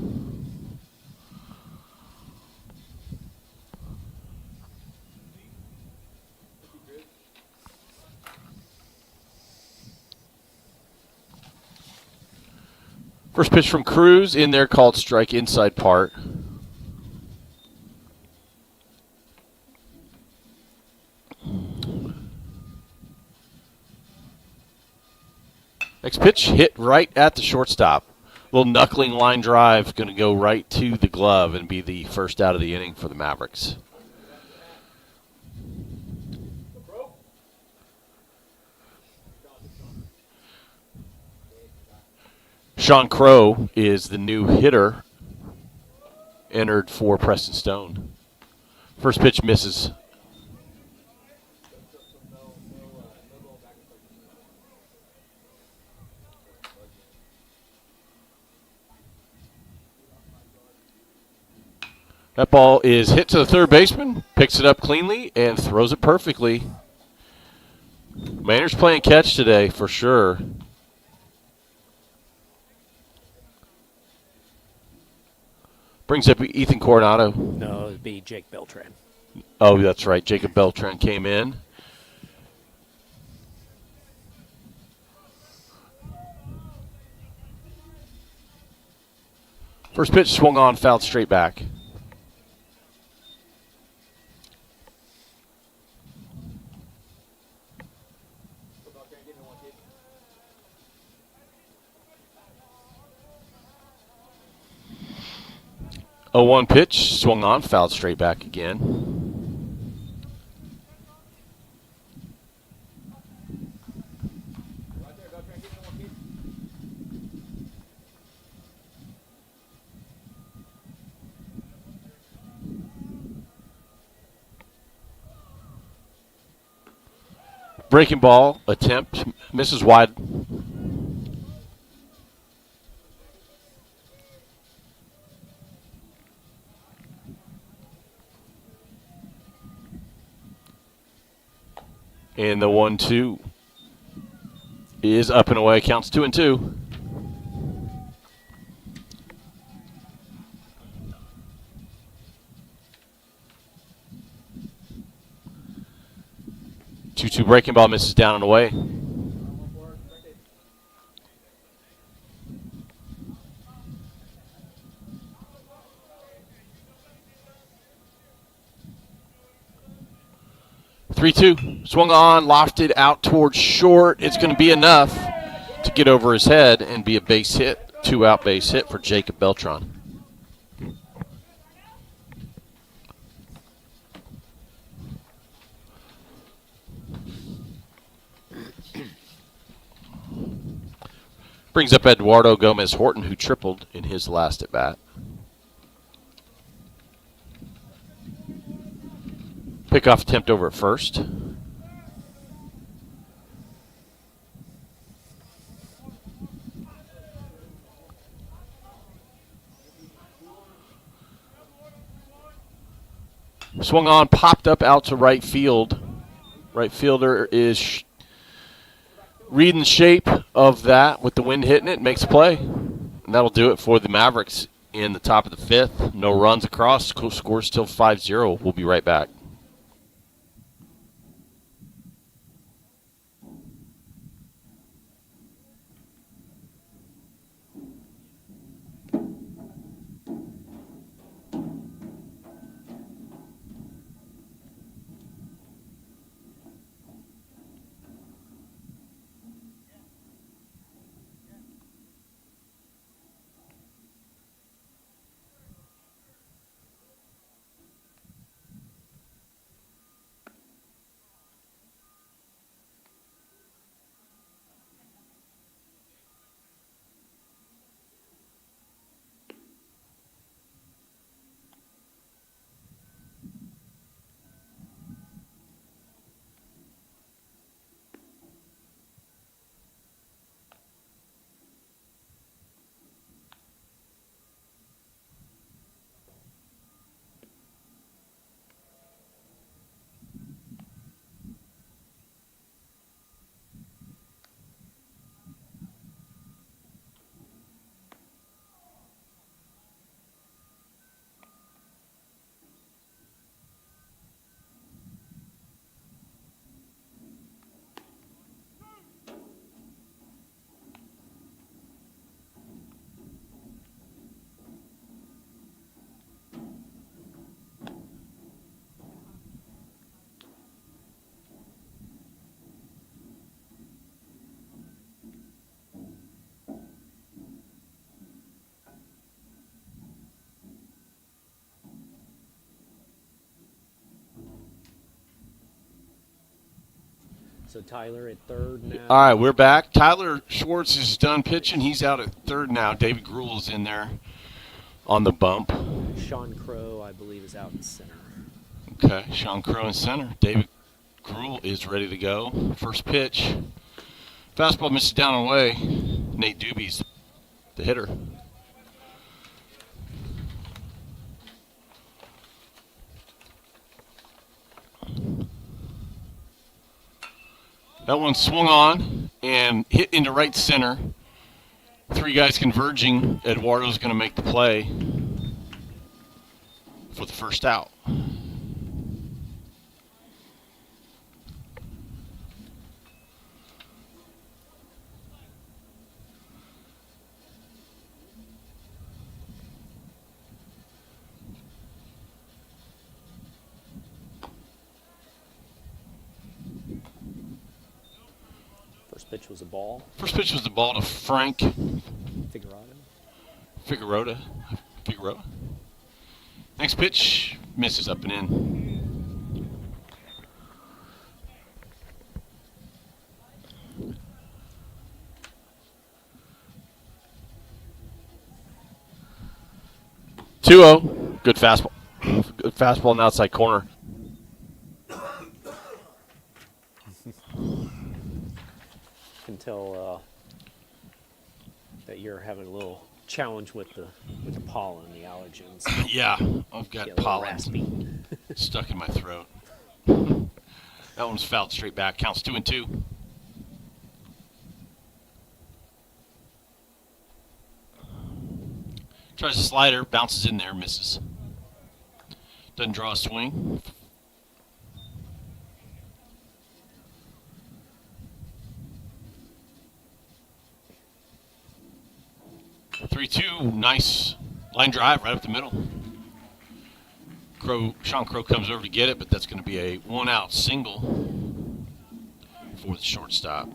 First pitch from Cruz in there called strike inside part. Next pitch hit right at the shortstop. Little knuckling line drive going to go right to the glove and be the first out of the inning for the Mavericks. Sean Crow is the new hitter entered for Preston Stone. First pitch misses. That ball is hit to the third baseman, picks it up cleanly, and throws it perfectly. Manor's playing catch today for sure. Brings up Ethan Coronado. No, it'd be Jake Beltran. Oh, that's right. Jacob Beltran came in. First pitch swung on, fouled straight back. A 1 pitch swung on, fouled straight back again. Breaking ball attempt misses wide. And the 1-2 is up and away. Counts 2-2. Two breaking ball misses down and away. Three-two. Swung on, lofted out towards short. It's going to be enough to get over his head and be a base hit, 2-out base hit for Jacob Beltran. Brings up Eduardo Gomez Horton, who tripled in his last at bat. Pickoff attempt over at first. Swung on, popped up out to right field. Right fielder is reading the shape of that with the wind hitting it, makes a play. And that'll do it for the Mavericks in the top of the fifth. No runs across. Score still 5-0. We'll be right back. So Tyler at third now. All right, we're back. Tyler Schwartz is done pitching. He's out at third now. David Gruel is in there on the bump. Sean Crow, I believe, is out in center. Okay, Sean Crow in center. David Gruel is ready to go. First pitch. Fastball misses down and away. Nate Doobie's the hitter. That one swung on and hit into right center. Three guys converging. Eduardo's going to make the play for the first out. First pitch was a ball. First pitch was the ball to Frank Figueroa. Next pitch misses up and in. Two-0. Good fastball. Good fastball in the outside corner. Can tell that you're having a little challenge with the pollen, the allergens. Yeah, I've got Get a little pollen raspy. stuck in my throat. That one's fouled straight back. Counts 2-2. Tries a slider, bounces in there, misses. Doesn't draw a swing. Three-two, nice line drive right up the middle. Sean Crow comes over to get it, but that's going to be a one-out single for the shortstop.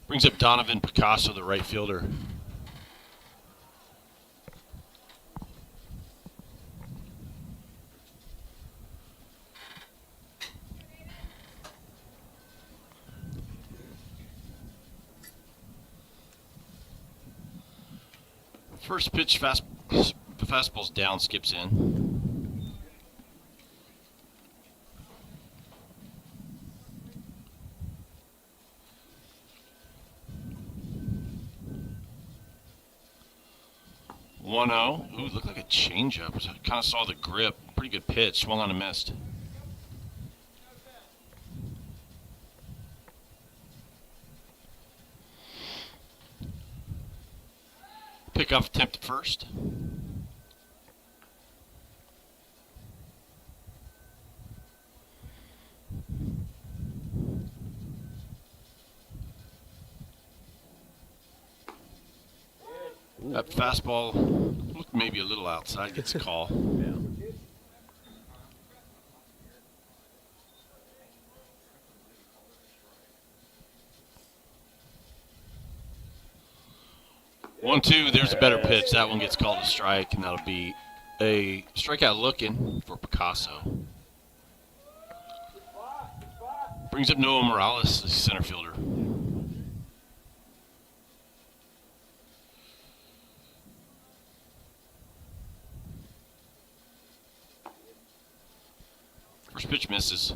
Brings up Donovan Picasso, the right fielder. First pitch, the fastball's down, skips in. One-zero. Ooh, looked like a changeup. I kind of saw the grip. Pretty good pitch. Swung on and missed. Pickoff attempt at first. That fastball looked maybe a little outside, gets a call. Yeah. 1-2, there's a better pitch. That one gets called a strike, and that'll be a strikeout looking for Picasso. Brings up Noah Morales, the center fielder. First pitch misses.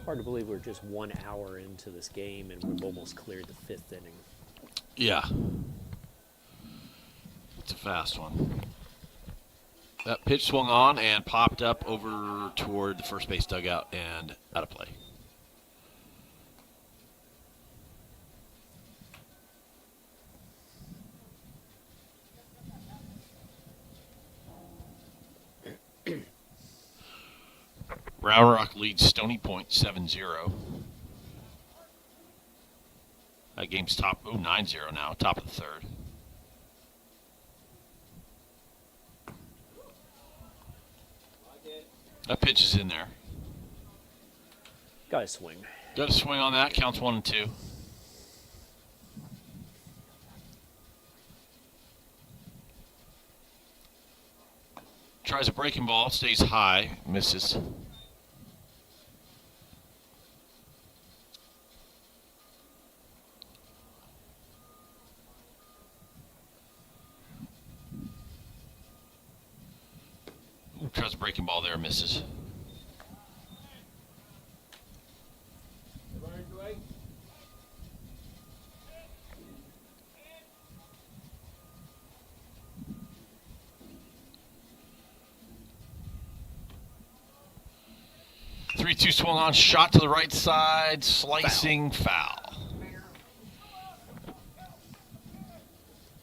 Hard to believe we're just 1 hour into this game and we've almost cleared the fifth inning. Yeah. It's a fast one. That pitch swung on and popped up over toward the first base dugout and out of play. Round Rock leads Stony Point 7-0. That game's 9-0 now, top of the third. That pitch is in there. Got a swing. Got a swing on that, counts 1-2. Tries a breaking ball, stays high, misses. Tries a breaking ball there, misses. Three-two swung on, shot to the right side, slicing foul.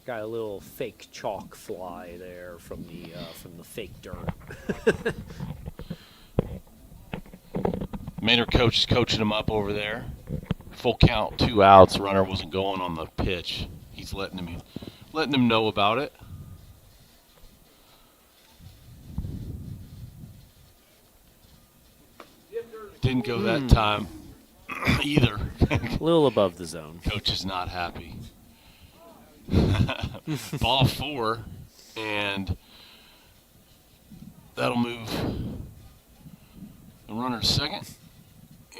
Got a little fake chalk fly there from the fake dirt. Manor coach is coaching him up over there. Full count, 2 outs. Runner wasn't going on the pitch. He's letting him know about it. Didn't go that time either. A little above the zone. Coach is not happy. Ball 4, and that'll move the runner to second.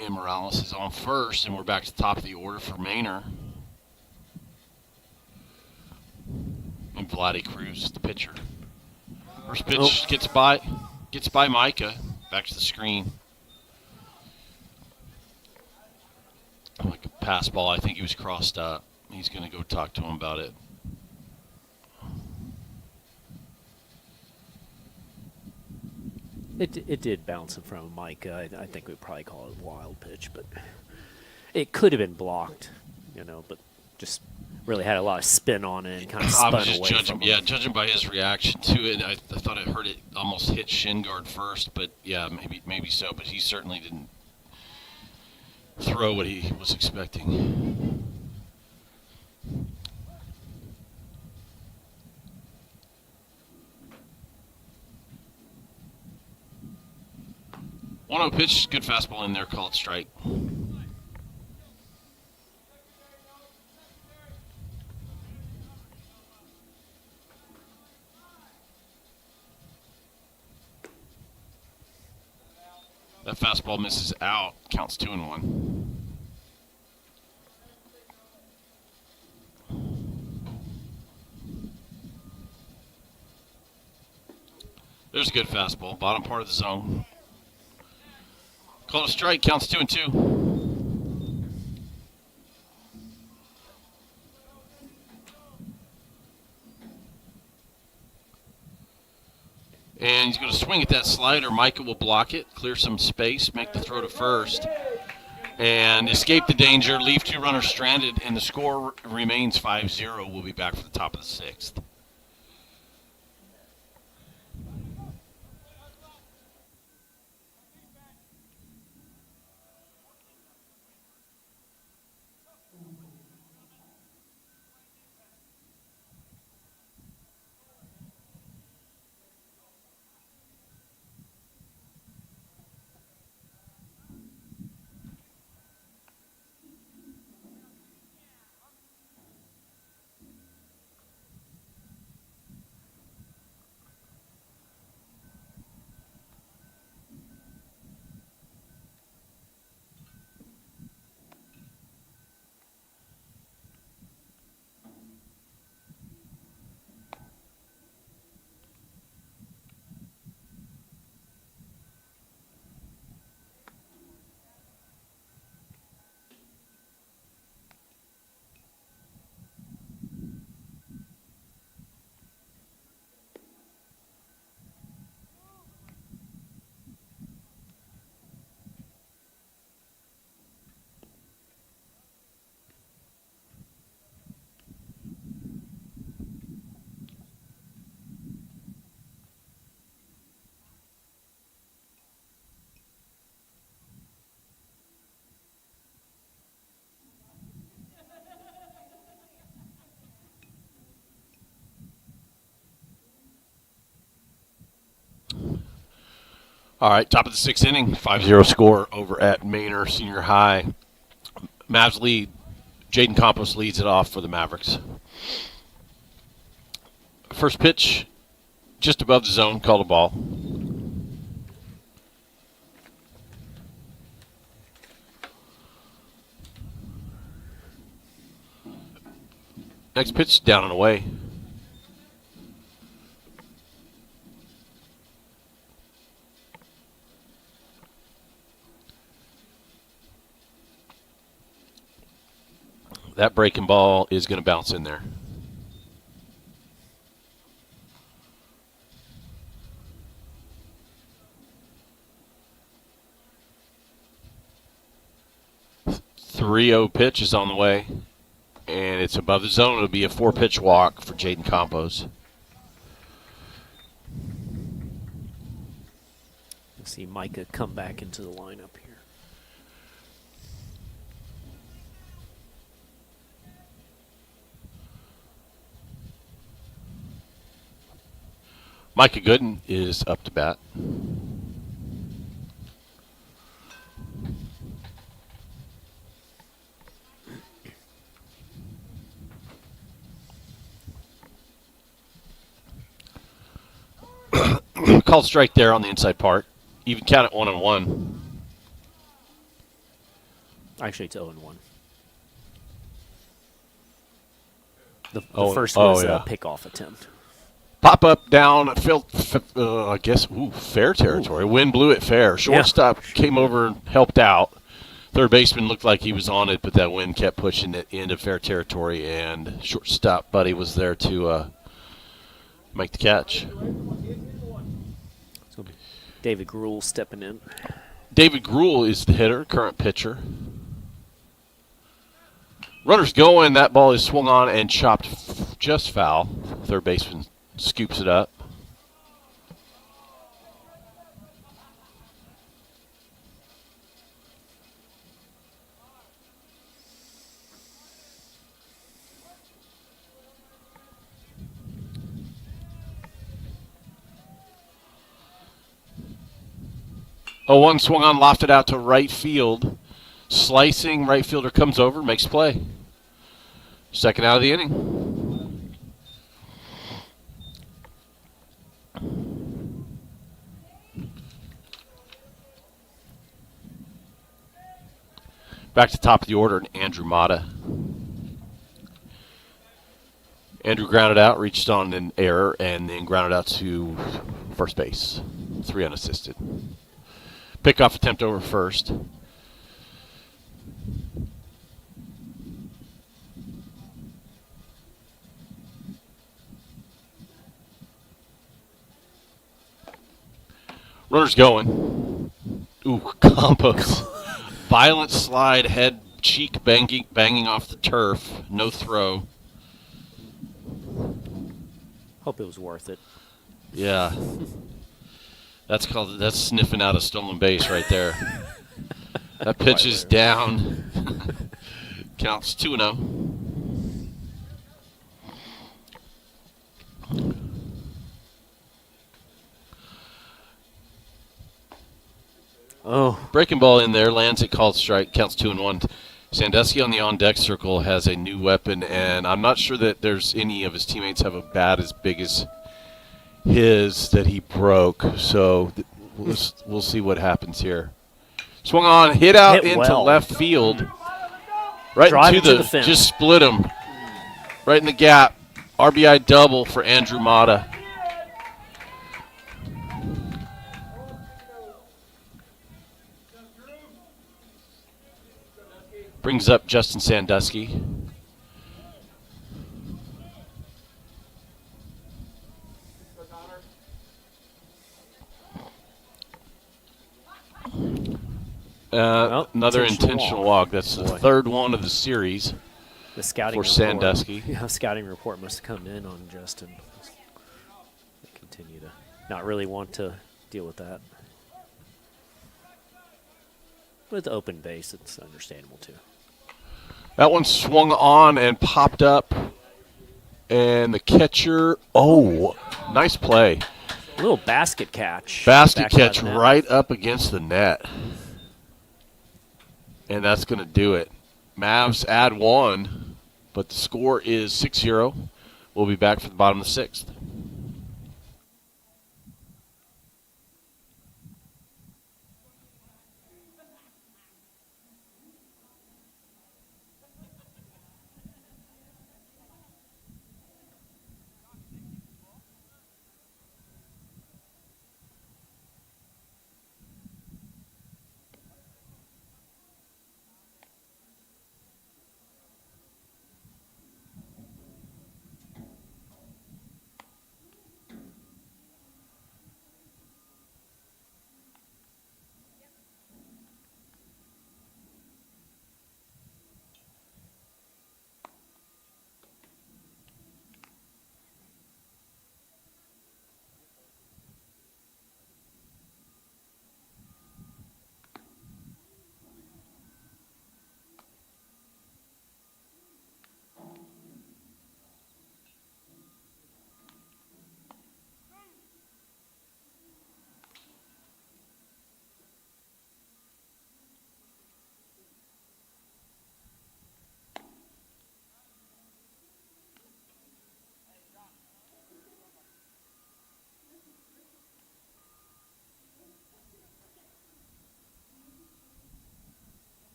And Morales is on first, and we're back to the top of the order for Manor. And Vladdy Cruz, the pitcher. First pitch gets by Micah. Back to the screen. Like a pass ball, I think he was crossed up. He's going to go talk to him about it. It did bounce in front of Micah. I think we'd probably call it a wild pitch, but it could have been blocked, but just really had a lot of spin on it and kind of spun away from him. Yeah, judging by his reaction to it, I thought I heard it almost hit shin guard first, but yeah, maybe so. But he certainly didn't throw what he was expecting. One-0 pitch, good fastball in there, called strike. That fastball misses out, counts 2-1. There's a good fastball, bottom part of the zone. Called a strike, counts 2-2. And he's going to swing at that slider. Micah will block it, clear some space, make the throw to first, and escape the danger, leave 2 runners stranded, and the score remains 5-0. We'll be back for the top of the 6th. All right, top of the 6th inning, 5-0 score over at Manor Senior High. Mavs lead. Jaden Campos leads it off for the Mavericks. First pitch, Just above the zone, called a ball. Next pitch, down and away. That breaking ball is going to bounce in there. .30 pitch is on the way, and it's above the zone. It'll be a 4-pitch walk for Jaden Campos. You'll see Micah come back into the lineup here. Micah Gooden is up to bat. Called strike there on the inside part. Even count it 1-1. Actually, it's 0-1. The Oh, first was yeah. a pickoff attempt. Pop up down, I guess, fair territory. Wind blew it fair. Shortstop came over and helped out. Third baseman looked like he was on it, but that wind kept pushing it into fair territory, and shortstop Buddy was there to make the catch. So David Gruel stepping in. David Gruel is the hitter, current pitcher. Runner's going. That ball is swung on and chopped just foul. Third baseman scoops it up. One swung on, lofted out to right field. Slicing, right fielder comes over, makes play. Second out of the inning. Back to top of the order, Andrew Mata. Andrew grounded out, reached on an error, and then grounded out to first base. 3 unassisted. Pickoff attempt over first. Runner's going. Ooh, Campos. Violent slide, head, cheek banging off the turf. No throw. Hope it was worth it. Yeah. That's sniffing out a stolen base right there. That pitch is down. Counts 2-0. Oh. Breaking ball in there, lands it, called strike, counts 2-1. Sandusky on the on-deck circle has a new weapon, and I'm not sure that there's any of his teammates have a bat as big as his that he broke. So we'll see what happens here. Swung on, hit out into left field. Right into the fence. Just split him. Right in the gap. RBI double for Andrew Mata. Brings up Justin Sandusky. Another intentional walk. That's the third one of the series the scouting for Sandusky. Yeah, scouting report must have come in on Justin. They continue to not really want to deal with that. With open base, it's understandable too. That one swung on and popped up. And the catcher, nice play. A little basket catch. Basket catch right up against the net. And that's going to do it. Mavs add 1, but the score is 6-0. We'll be back for the bottom of the 6th.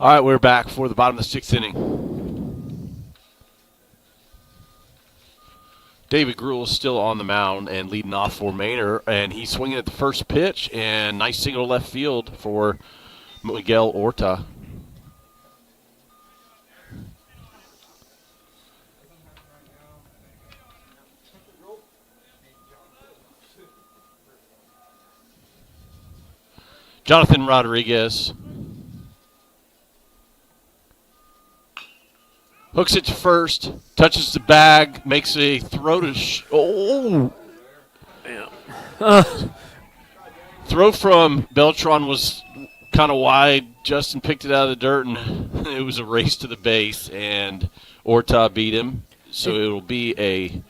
All right, we're back for the bottom of the sixth inning. David Gruel is still on the mound and leading off for Manor, and he's swinging at the first pitch, and nice single left field for Miguel Orta. Jonathan Rodriguez hooks it to first, touches the bag, makes a throw to throw from Beltran was kind of wide. Justin picked it out of the dirt, and it was a race to the base, and Orta beat him. So it'll be a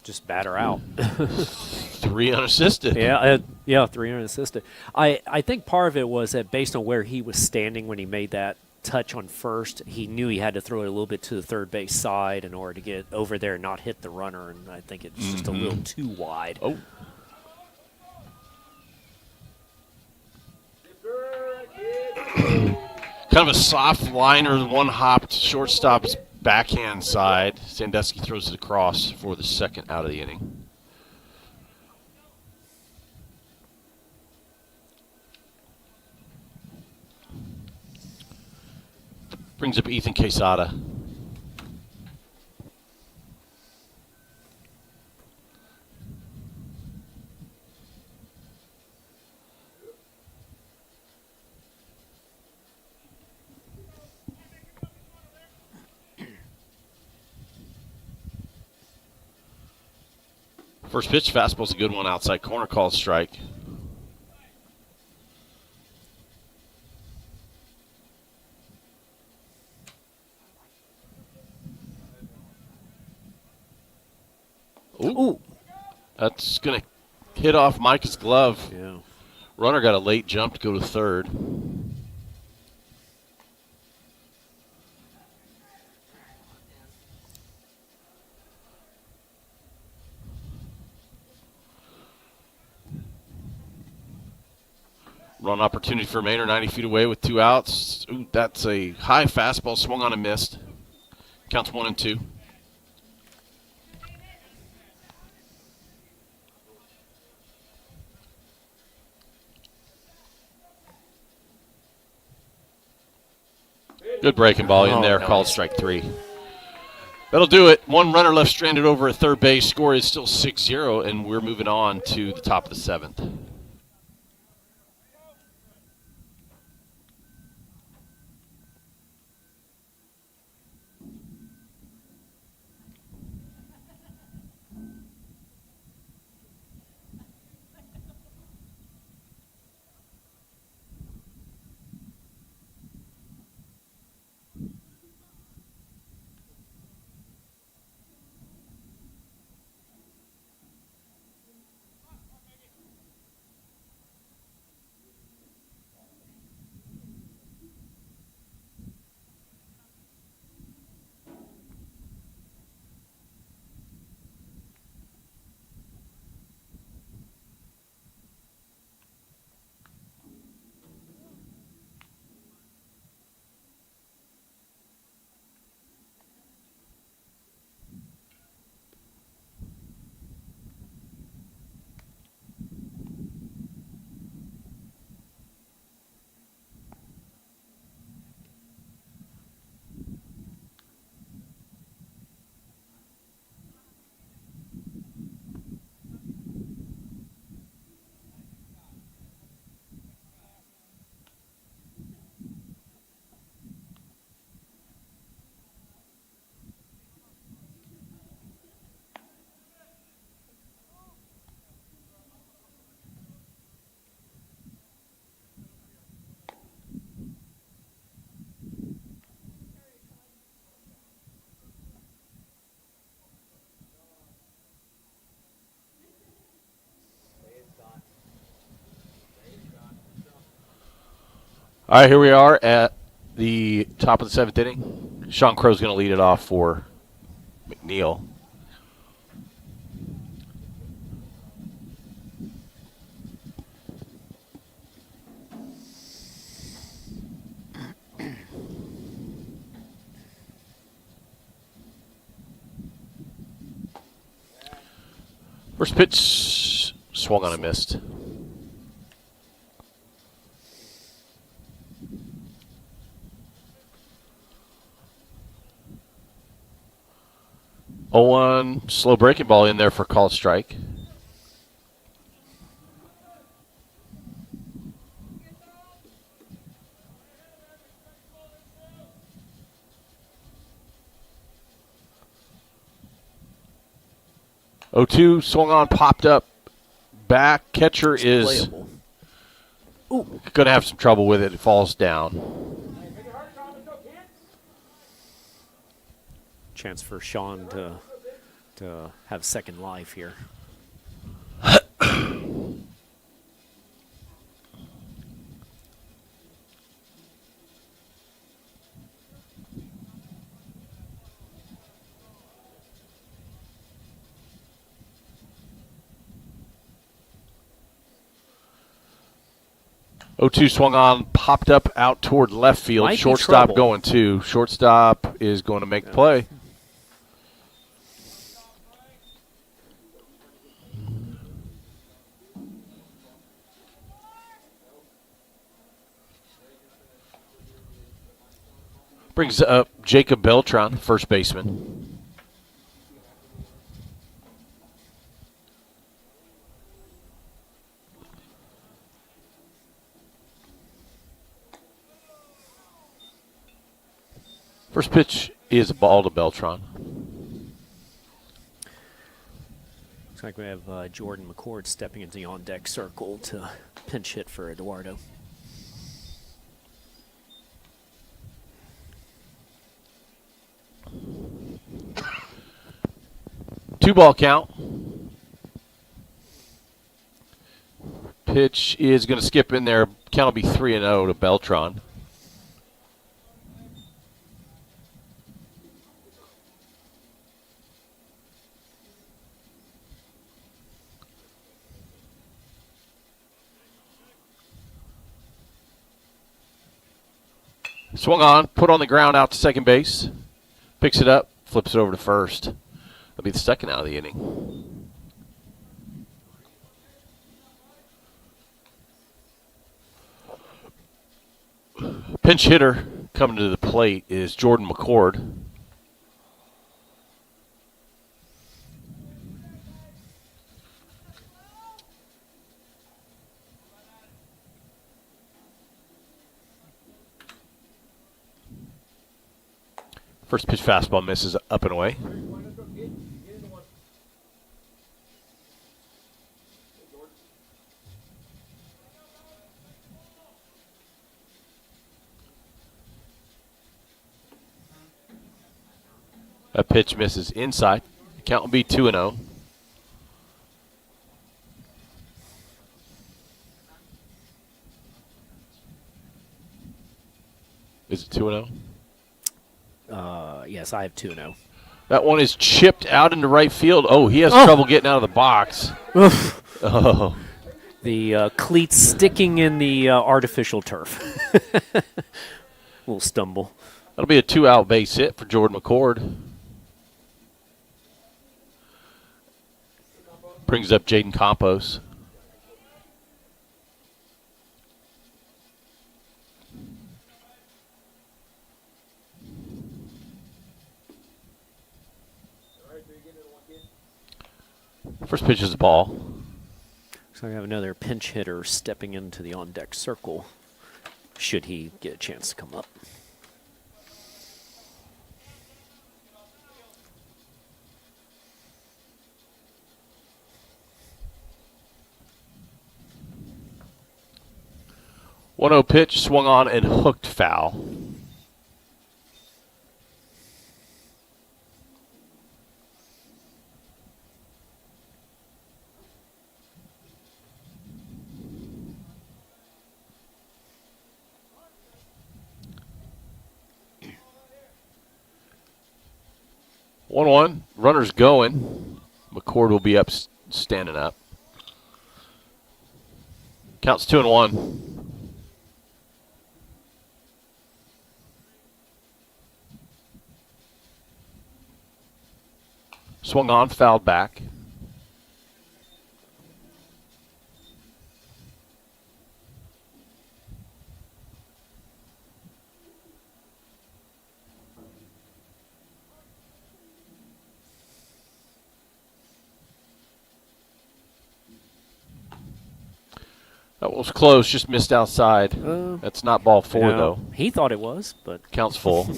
just batter out. 3 unassisted. Yeah, 3 unassisted. I think part of it was that based on where he was standing when he made that touch on first, he knew he had to throw it a little bit to the third base side in order to get over there and not hit the runner, and I think it's just a little too wide. Oh. Kind of a soft liner, one hop to shortstop's backhand side. Sandusky throws it across for the second out of the inning. Brings up Ethan Quesada. First pitch, fastball's a good one, outside corner, called strike. Ooh. That's going to hit off Micah's glove. Yeah. Runner got a late jump to go to third. Run opportunity for Manor, 90 feet away with 2 outs. Ooh, that's a high fastball, swung on and missed. Counts 1 and 2. Good breaking ball in there, called strike 3. That'll do it. 1 runner left stranded over at third base. Score is still 6-0, and we're moving on to the top of the 7th. All right, here we are at the top of the 7th inning. Sean Crow's going to lead it off for McNeil. First pitch swung on and missed. Oh, 1 slow breaking ball in there for called strike. Oh, 2 swung on, popped up. Back catcher is going to have some trouble with it. It falls down. Chance for Sean to have second life here. O2 swung on, popped up out toward left field. Might be Shortstop trouble. going too. Shortstop is going to make the play. Brings up Jacob Beltran, first baseman. First pitch is a ball to Beltran. Looks like we have Jordan McCord stepping into the on-deck circle to pinch hit for Eduardo. Two-ball count. Pitch is going to skip in there. Count will be 3-0 to Beltran. Swung on, put on the ground out to second base. Picks it up, flips it over to first. That'll be the second out of the inning. Pinch hitter coming to the plate is Jordan McCord. First pitch fastball misses up and away. A pitch misses inside. Count will be 2-0. Is it 2-0? Yes, I have 2-0. That one is chipped out into right field. Oh, he has trouble getting out of the box. Oh. The cleats sticking in the artificial turf. Little stumble. That'll be a 2-out base hit for Jordan McCord. Brings up Jaden Campos. First pitch is a ball. So we have another pinch hitter stepping into the on-deck circle, should he get a chance to come up. One-zero pitch, swung on and hooked foul. One, runners going. McCord will be up, standing up. Counts 2-1. Swung on, fouled back. That was close, just missed outside. That's not ball 4, though. He thought it was, but Counts full.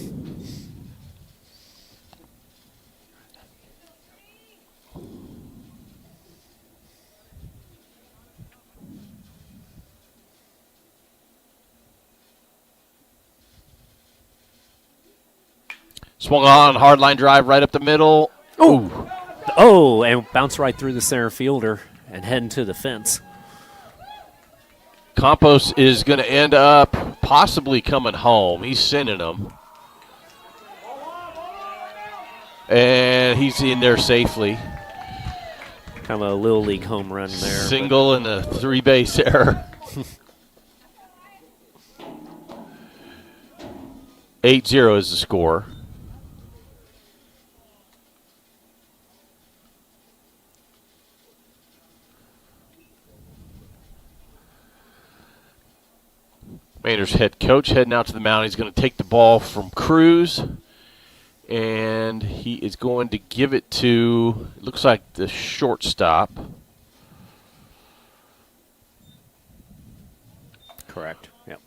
Swung on, hard line drive right up the middle. Ooh. Oh, and bounce right through the center fielder and head into the fence. Campos is going to end up possibly coming home. He's sending them. And he's in there safely. Kind of a little league home run there. Single and a 3-base error. 8-0 is the score. Manor's head coach heading out to the mound. He's going to take the ball from Cruz, and he is going to give it to, it looks like the shortstop. Correct. Yep.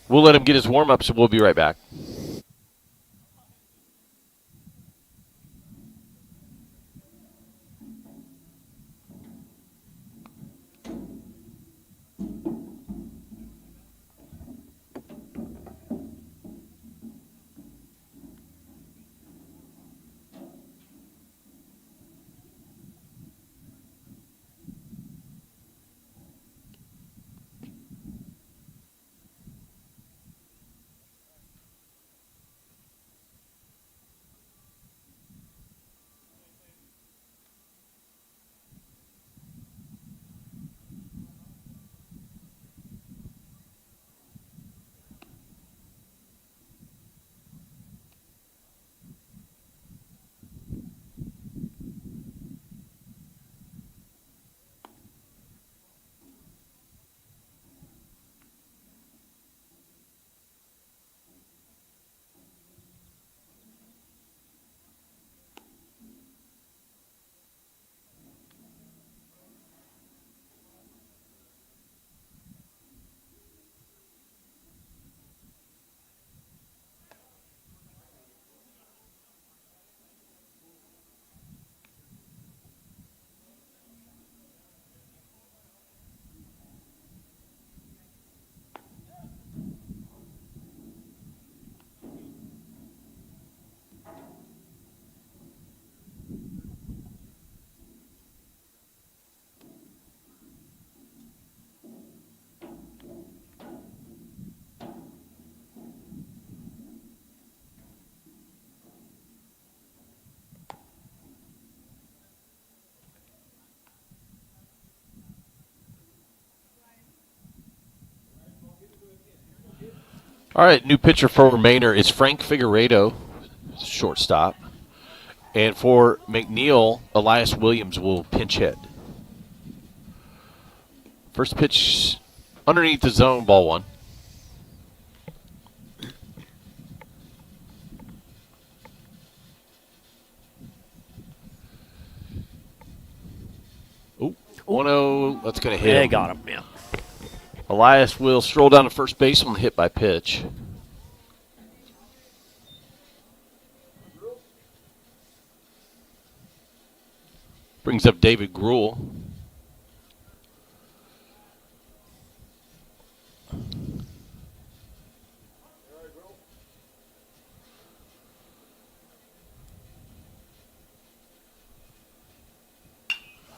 We'll let him get his warm-up, so we'll be right back. All right, new pitcher for Manor is Frank Figueredo, shortstop. And for McNeil, Elias Williams will pinch hit. First pitch underneath the zone, ball 1. Oh, 1-0. That's going to hit him. Yeah, got him, yeah. Elias will stroll down to first base on the hit by pitch. Brings up David Gruhl.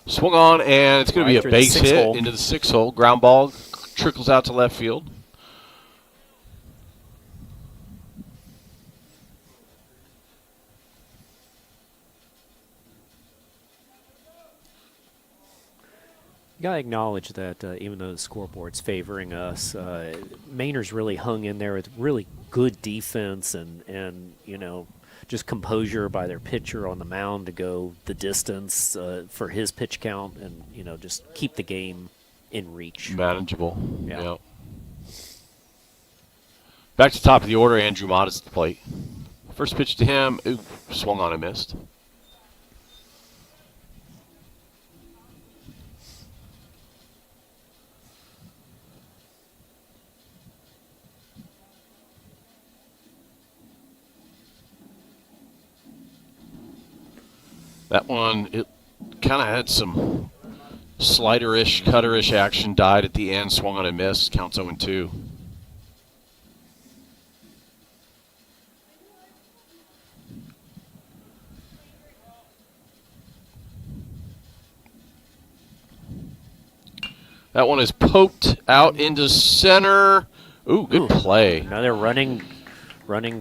Swung on, and it's going to be a base hit into the 6 hole. Ground ball trickles out to left field. You got to acknowledge that even though the scoreboard's favoring us, Manor's really hung in there with really good defense and you know, just composure by their pitcher on the mound to go the distance for his pitch count and, you know, just keep the game in reach. Manageable. Yeah. Yep. Back to the top of the order, Andrew Mott is at the plate. First pitch to him, ooh, swung on and missed. That one, it kind of had some slider-ish, cutter-ish action. Died at the end, swung on and missed. Counts 0-2. That one is poked out into center. Ooh, good play. Another running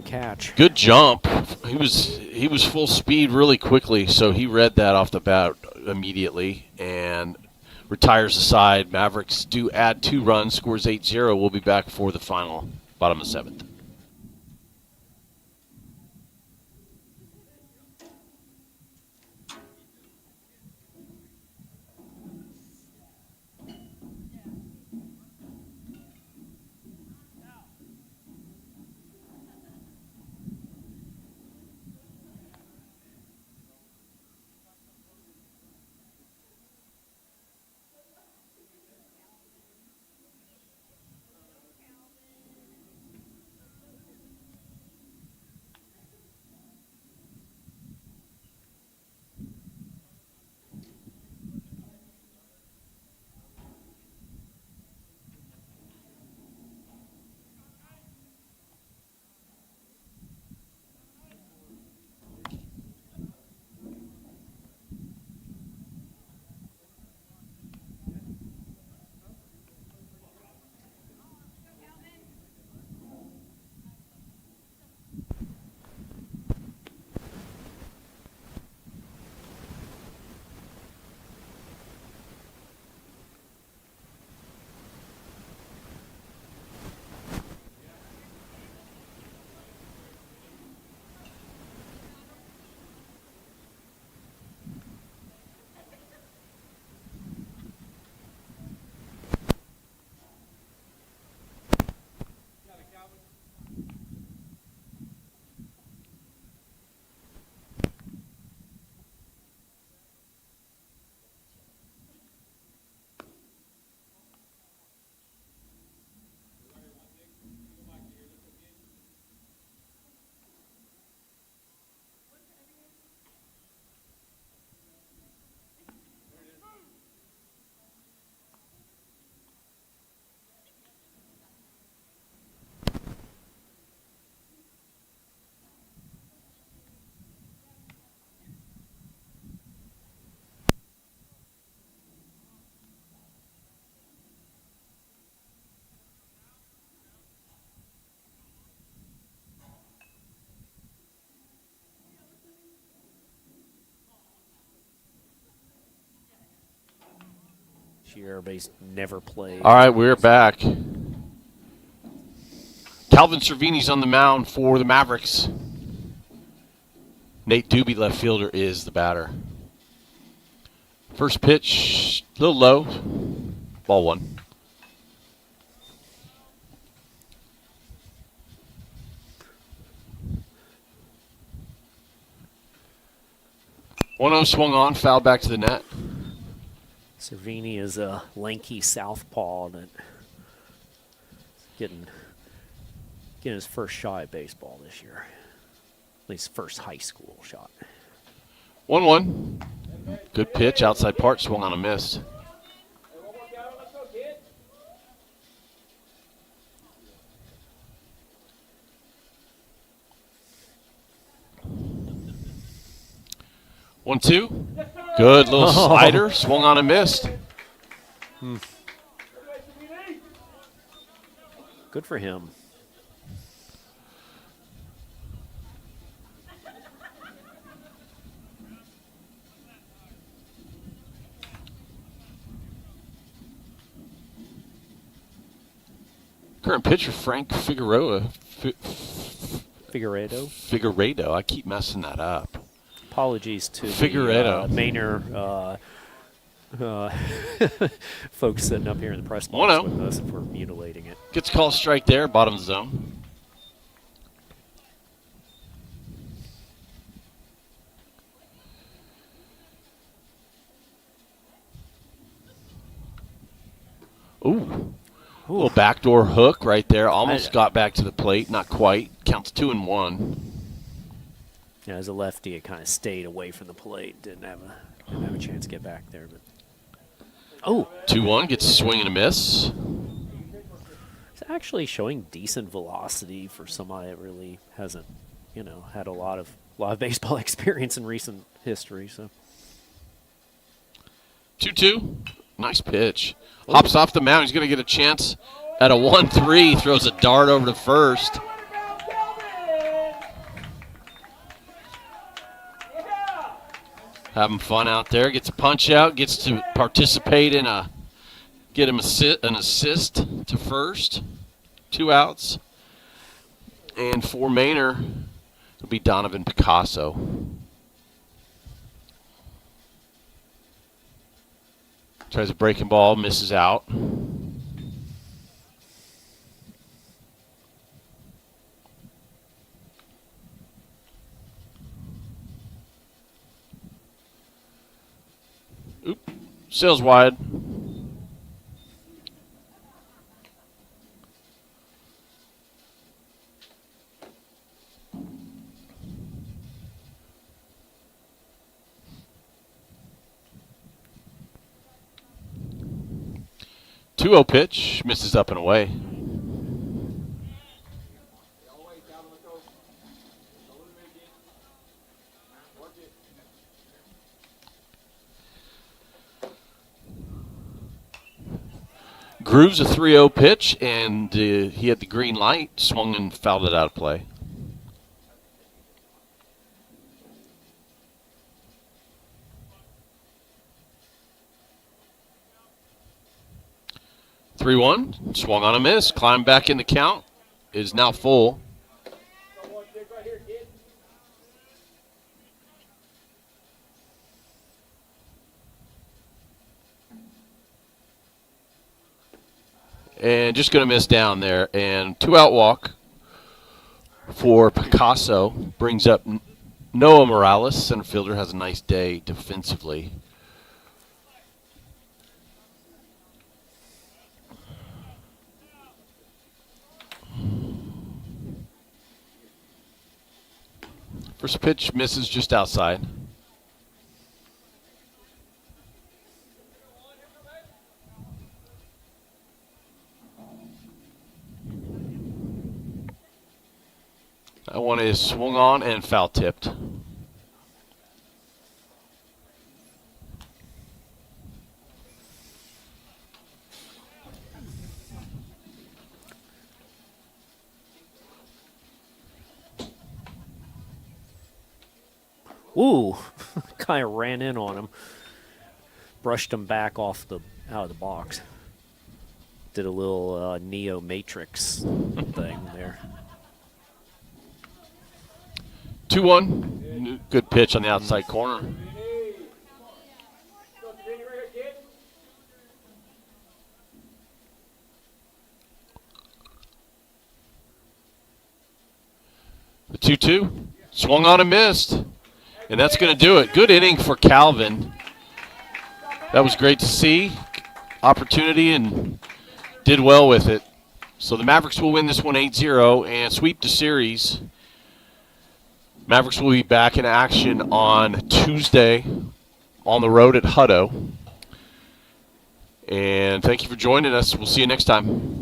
catch. Good jump. He was full speed really quickly, so he read that off the bat immediately and retires the side. Mavericks do add 2 runs, scores 8-0. We'll be back for the final, bottom of 7th. Sierra Base never played. All right, we're back. Calvin Cervini's on the mound for the Mavericks. Nate Doobie, left fielder, is the batter. First pitch, a little low. Ball 1. One-0 swung on, foul back to the net. Cervini is a lanky southpaw that getting his first shot at baseball this year. At least first high school shot. 1-1. Good pitch, outside part, swung on a miss. One, two. Good little slider, swung on and missed. Good for him. Current pitcher, Frank Figueroa. Figueredo. Figueredo. I keep messing that up. Apologies to Figueredo. the Manor folks sitting up here in the press box 1-0. with us if we're mutilating it. Gets called strike there, bottom of the zone. Ooh. Little backdoor hook right there. Almost got back to the plate. Not quite. Counts 2-1. Yeah, as a lefty, it kind of stayed away from the plate. Didn't have a chance to get back there. But 2-1 gets a swing and a miss. it's actually showing decent velocity for somebody that really hasn't, had a lot of baseball experience in recent history. So 2-2. Nice pitch. Hops off the mound. He's going to get a chance at a 1-3. Throws a dart over to first. Having fun out there. Gets a punch out. Gets to participate in get him an assist to first. 2 outs. And for Manor, it'll be Donovan Picasso. Tries a breaking ball, misses out. Oop, sails wide. Two-0 pitch, misses up and away. Grooves a 3-0 pitch, and he had the green light, swung and fouled it out of play. (3-1), swung on a miss, climbed back in the count, is now full. And just going to miss down there. And 2-out walk for Picasso. Brings up Noah Morales. Center fielder has a nice day defensively. First pitch misses just outside. That one is swung on and foul tipped. ooh, kind of ran in on him, brushed him back out of the box. Did a little Neo Matrix thing there. 2-1. Good pitch on the outside corner. The 2-2. Swung on and missed. And that's going to do it. Good inning for Calvin. That was great to see. Opportunity and did well with it. So the Mavericks will win this one 8-0 and sweep the series. Mavericks will be back in action on Tuesday on the road at Hutto. And thank you for joining us. We'll see you next time.